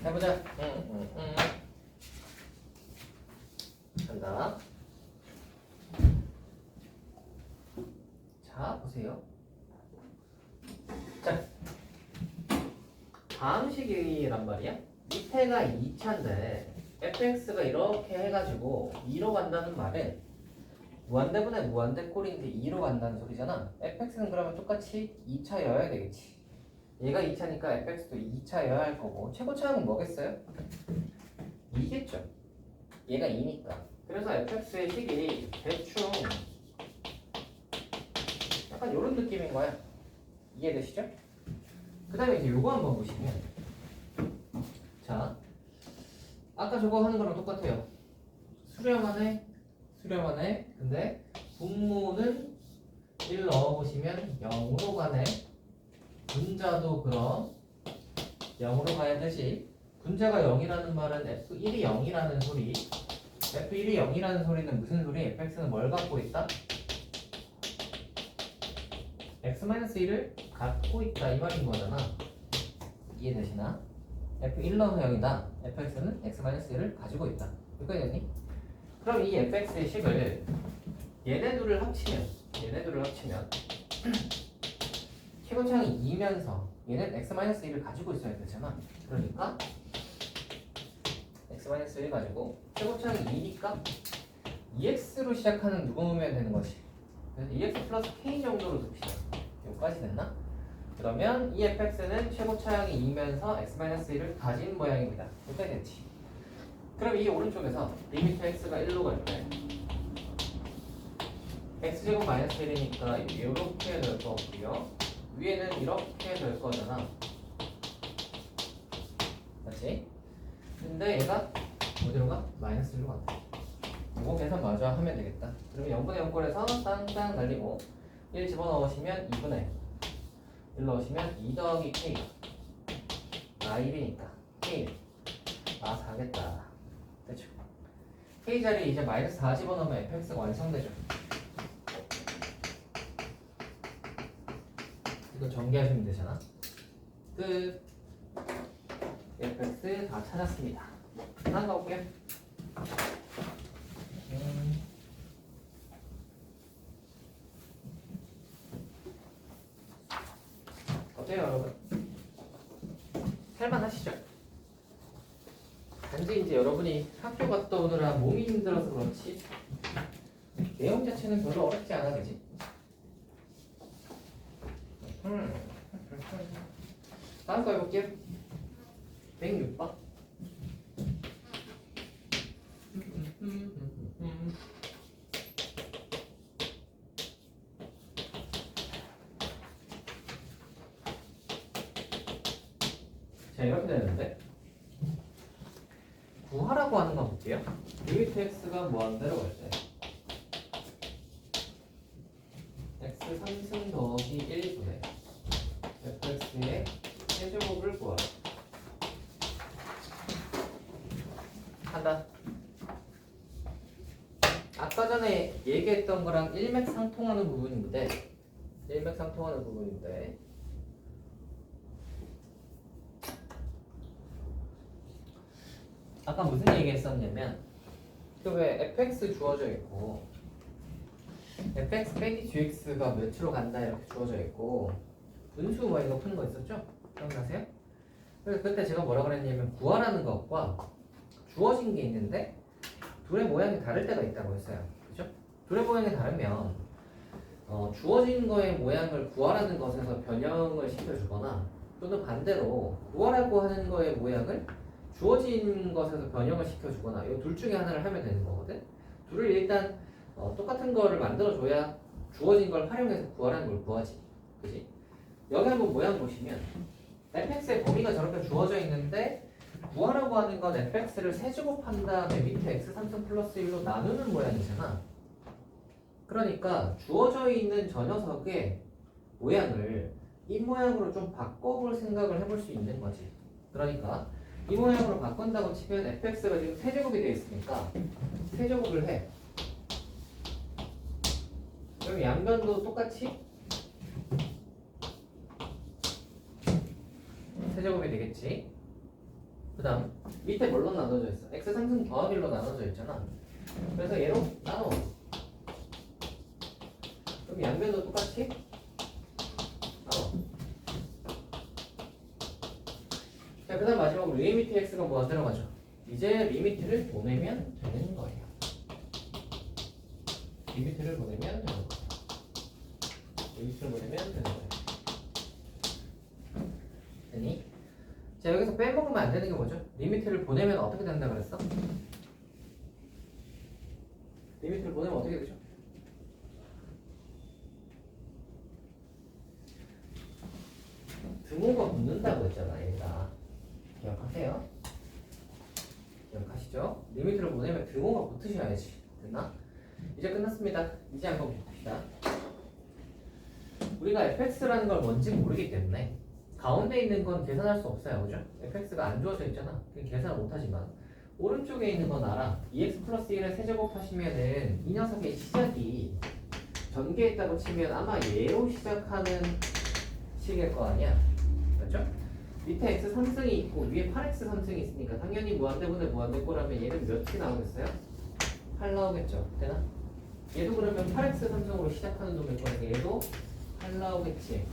해보자. 간다. 자, 보세요. 자, 다음 식이란 말이야. 밑에가 2차인데 fx가 이렇게 해가지고 2로 간다는 말은 무한대분의 무한대 꼴인데 2로 간다는 소리잖아. fx는 그러면 똑같이 2차여야 되겠지. 얘가 2차니까 fx도 2차여야 할 거고, 최고차항은 뭐겠어요? 2겠죠. 얘가 2니까. 그래서 fx의 식이 대충 약간 이런 느낌인 거야. 이해되시죠? 그 다음에 이제 요거 한번 보시면, 자, 아까 저거 하는 거랑 똑같아요. 수렴하네. 근데 분모는 1 넣어보시면 0으로 가네. 분자도 그럼 0으로 가야 되지. 분자가 0이라는 말은 F1이 0이라는 소리. F1이 0이라는 소리는 무슨 소리? fx는 뭘 갖고 있다? x-1을 갖고 있다 이 말인 거잖아. 이해되시나? f1 넣어서 여기다 fx는 x-1을 가지고 있다. 여기까지 됐니? 그럼 이 fx의 식을 얘네 둘을 합치면 최고차항이 2면서 얘는 x-1을 가지고 있어야 되잖아. 그러니까 x-1 가지고 최고차항이 2니까 2x로 시작하는 누구면 되는 것이. 그래서 2x 플러스 k 정도로 둡시다. 여기까지 됐나? 그러면 이 fx는 최고차항이 2면서 x-1을 가진 모양입니다. 여기까지 됐지. 그럼 이 오른쪽에서 리미트 x가 1로 갈 때 x제곱 마이너스 1이니까 이렇게 될 거고요. 위에는 이렇게 될 거잖아. 맞지? 근데 얘가 어디로 가? 마이너스 1로 간다. 이거 계산 마저 하면 되겠다. 그러면 0분의 0꼴에서 땅땅 날리고 1 집어넣으시면 2분의 1 넣으시면 2 더하기 k 아 1이니까 k 아 4겠다. 됐죠? k 자리에 이제 마이너스 4 집어넣으면 fx가 완성되죠. 이거 전개하시면 되잖아. 끝. fx 다 찾았습니다. 다음 가볼게요. 어때요 여러분? 할만하시죠? 단지 이제 여러분이 학교 갔다 오느라 몸이 힘들어서 그렇지 내용 자체는 별로 어렵지 않아, 그지? 다음 거 해볼게요. 106번. 자, 이렇게 되는데 구하라고 하는 거 볼게요. 리미트 x가 무한대로 갈 때 x 3승 더하기 1분의 fx의 세제곱을 구하라. 한다. 아까 전에 얘기했던 거랑 일맥상통하는 부분인데 아까 무슨 얘기 했었냐면 그 왜 fx 주어져 있고 fx 빼기 gx가 몇으로 간다 이렇게 주어져 있고 분수 뭐 이거 푸는 거 있었죠? 기억나세요? 그래서 그때 제가 뭐라 그랬냐면 구하라는 것과 주어진 게 있는데 둘의 모양이 다를 때가 있다고 했어요. 그죠? 둘의 모양이 다르면 주어진 거의 모양을 구하라는 것에서 변형을 시켜주거나 또는 반대로 구하라고 하는 거의 모양을 주어진 것에서 변형을 시켜주거나 이 둘 중에 하나를 하면 되는 거거든. 둘을 일단 똑같은 거를 만들어줘야 주어진 걸 활용해서 구하라는 걸 구하지. 그지? 여기 한번 모양 보시면 fx의 범위가 저렇게 주어져 있는데 구하라고 하는 건 fx를 세제곱한 다음에 밑에 x 3승 플러스 1로 나누는 모양이잖아. 그러니까 주어져 있는 저 녀석의 모양을 이 모양으로 좀 바꿔볼 생각을 해볼 수 있는 거지. 그러니까 이 모양으로 바꾼다고 치면 fx가 지금 세제곱이 되어 있으니까 세제곱을 해. 그럼 양변도 똑같이 세제곱이 되겠지. 그 다음 밑에 뭘로 나눠져 있어? x 3승 더하기 1로 나눠져 있잖아. 그래서 얘로 나눠. 그럼 양변도 똑같이 나눠. 자, 그 다음 마지막으로 리미트 x가 뭐가 들어가죠? 이제 리미트를 보내면 되는 거예요. 리미트를 보내면 되는 거예요. 리미트를 보내면 되는 거예요. 됐니? 자, 여기서 빼먹으면 안 되는 게 뭐죠? 리미트를 보내면 어떻게 된다 그랬어? 리미트를 보내면 어떻게 되죠? 등호가 붙는다고 했잖아, 얘가. 기억하세요? 기억하시죠? 리미트를 보내면 등호가 붙으셔야지. 됐나? 이제 끝났습니다. 이제 한번 봅시다. 우리가 fx라는 걸 뭔지 모르기 때문에 가운데 있는 건 계산할 수 없어요. 그죠? fx가 안 주어져 있잖아. 계산을 못하지만 오른쪽에 있는 건 알아. 2x 플러스 1을 세제곱하시면은 이 녀석의 시작이 전개했다고 치면 아마 얘로 시작하는 식일 거 아니야. 맞죠? 밑에 x 3승이 있고 위에 8x 3승이 있으니까 당연히 무한대분의 무한대꼴하면 얘는 몇이 나오겠어요? 8 나오겠죠. 되나? 얘도 그러면 8x 3승으로 시작하는 놈일 거니까 얘도 8 나오겠지.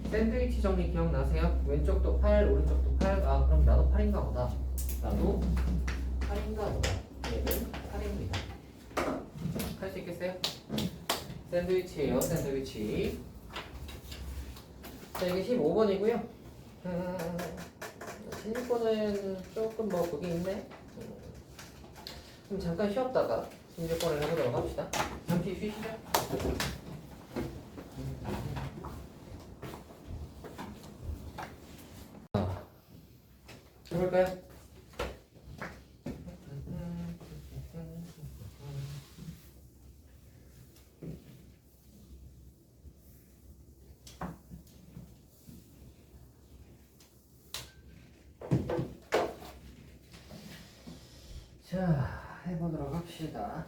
샌드위치 정리 기억나세요? 왼쪽도 8, 오른쪽도 8. 아, 그럼 나도 8인가 보다. 나도 8인가 보다. 얘는 8입니다. 할 수 있겠어요? 샌드위치예요, 샌드위치. 자, 이게 15번이고요. 신주권은 조금 뭐 그게 있네. 그럼 잠깐 쉬었다가 신주권을 해보도록 합시다. 잠시 쉬시죠. 해볼까요? 자, 해보도록 합시다.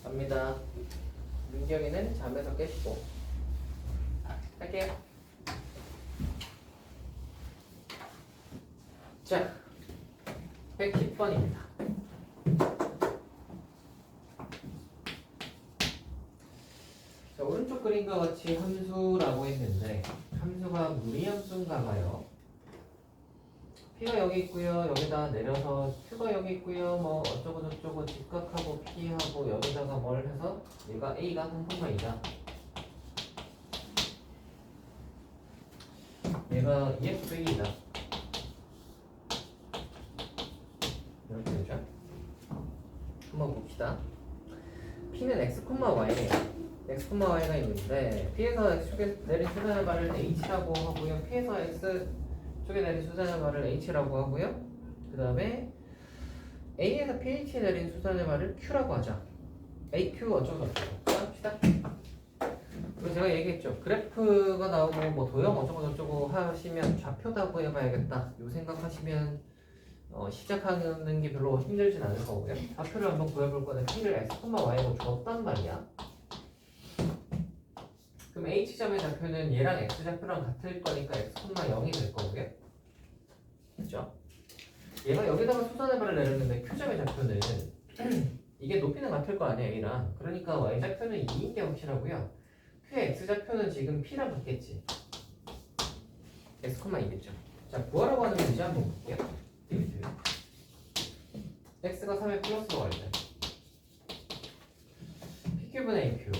갑니다. 민경이는 잠에서 깨시고 할게요. 자, 110번입니다. 자, 오른쪽 그림과 같이 함수라고 했는데 함수가 무리함수인가 봐요. P가 여기 있고요. 여기다 내려서 Q가 여기 있고요. 뭐 어쩌고 저쩌고 직각하고 P하고 여기다가 뭘 해서 얘가 A가 한분만이다. 얘가 EX 빼기이다. 이렇게 되죠. 한번 봅시다. P는 X, Y예요. X, Y가 있는데 P에서 X축에 내린 수단의 말을 H라고 하고요. P에서 X 쪽에 내린 수단의 말을 H라고 하고요. 그 다음에 A에서 PH에 내린 수단의 말을 Q라고 하자. AQ 어쩌고 저쩌고 합시다. 그리고 제가 얘기했죠. 그래프가 나오고 뭐 도형 어쩌고 저쩌고 하시면 좌표다고 해봐야겠다. 요 생각하시면 시작하는 게 별로 힘들진 않을 거고요. 좌표를 한번 구해볼 거는 P를 X, Y로 줬단 말이야. 그럼 H점의 좌표는 얘랑 X좌표랑 같을 거니까 X, 0이 될 거고요. 그죠? 얘가 여기다가 수선의 발을 내렸는데 Q점의 좌표는 이게 높이는 같을 거 아니야, A랑. 그러니까 Y좌표는 2인 게 확실하고요. Q의 X좌표는 지금 P랑 같겠지. X, 2겠죠. 자, 구하라고 하는 문제 한번 볼게요. 리미트. X가 3의 플러스로 갈 때. PQ분의 AQ.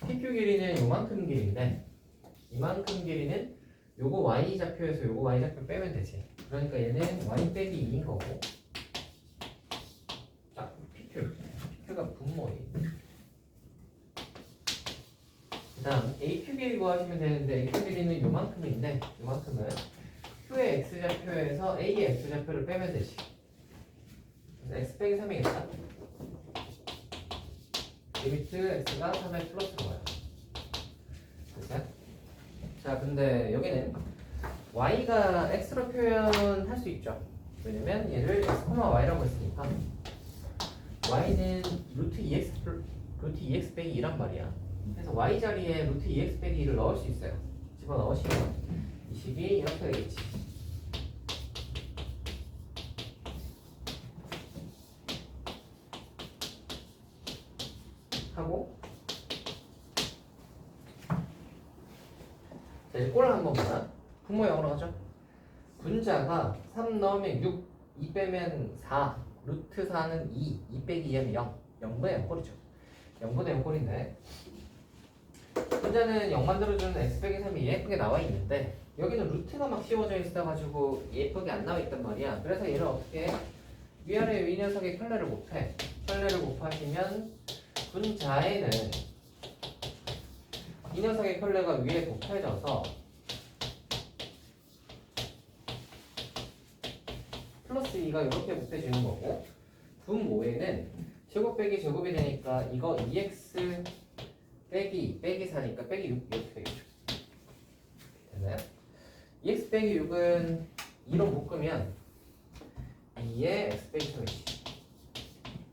PQ 길이는 요만큼 길인데 이만큼 길이는 요거 Y좌표에서 요거 Y좌표 빼면 되지. 그러니까 얘는 Y 빼기 2인 거고. 아, PQ가 분모이. 그 다음 AQ 길이 구하시면 되는데 AQ 길이는 요만큼인데 요만큼은 Q의 X좌표에서 A의 X좌표를 빼면 되지. 그래서 X 빼기 3이겠다. 리미트 X가 3의 플러스로 가요. 됐어요? 자, 근데 여기는 Y가 X로 표현할 수 있죠. 왜냐면 얘를 X, Y라고 했으니까 Y는 루트 2X 빼기 2란 말이야. 그래서 Y 자리에 루트 2X 빼기 2를 넣을 수 있어요. 집어넣으시면 이 식이 이렇게 되겠지. 하고 자, 이제 꼴을 한번 보자. 분모 0으로 하죠. 분자가 3 넣으면 6, 2 빼면 4, 루트 4는 2, 2 빼기 2하면 0, 0분의 0꼴이죠. 0분의 0꼴인데 분자는 0 만들어주는 x 빼기 3이 예쁘게 나와 있는데 여기는 루트가 막 씌워져 있어가지고 예쁘게 안 나와 있단 말이야. 그래서 얘를 어떻게 해? 위아래 이 녀석의 켤레를 곱해. 켤레를 곱하시면 분자에는 이 녀석의 켤레가 위에 곱해져서 플러스 2가 이렇게 곱해지는 거고 분모에는 제곱 빼기 제곱이 되니까 이거 2x 빼기 4니까 빼기 6 이렇게 되겠죠. 2x 빼기 6은 2로 묶으면 2에 x 빼기 3이지.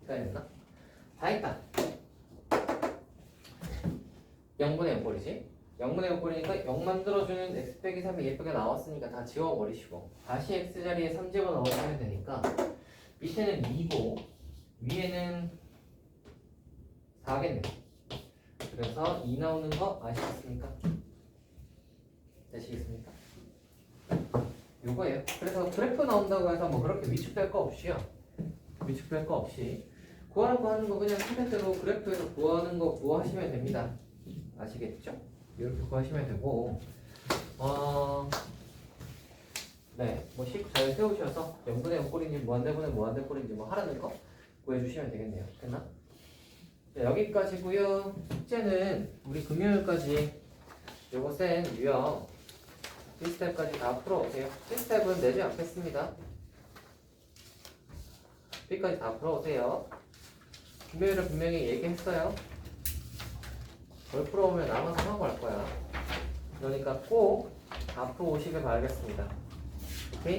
됐나? 다 했다. 0분의 0꼴이지. 0분의 0꼴이니까 0 만들어주는 x 빼기 3이 예쁘게 나왔으니까 다 지워버리시고 다시 x 자리에 3 집어넣으시면 되니까 밑에는 2고 위에는 4겠네. 그래서 2 나오는 거 아시겠습니까? 되시겠습니까? 요거예요. 그래서 그래프 나온다고 해서 뭐 그렇게 위축될 거 없이요. 위축될 거 없이 구하라고 하는 거 그냥 시간대로 그래프에서 구하는 거 구하시면 됩니다. 아시겠죠? 이렇게 구하시면 되고 네, 뭐 식 잘 세우셔서 0분의 0꼴인지 무한대분의 무한대꼴인지 뭐 하라는 거 구해주시면 되겠네요. 됐나? 네, 여기까지고요. 숙제는 우리 금요일까지 요거 센 유형 1스텝까지 다 풀어오세요. 1스텝은 내지 않겠습니다. B까지 다 풀어오세요. 금요일에 분명히 얘기했어요. 덜 풀어오면 남아서 하고 갈 거야. 그러니까 꼭 다 풀어오시길 바라겠습니다. 오케이?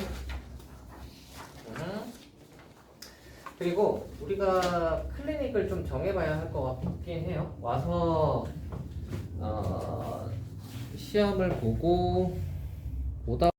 그리고 우리가 클리닉을 좀 정해봐야 할 것 같긴 해요. 와서 시험을 보고 오다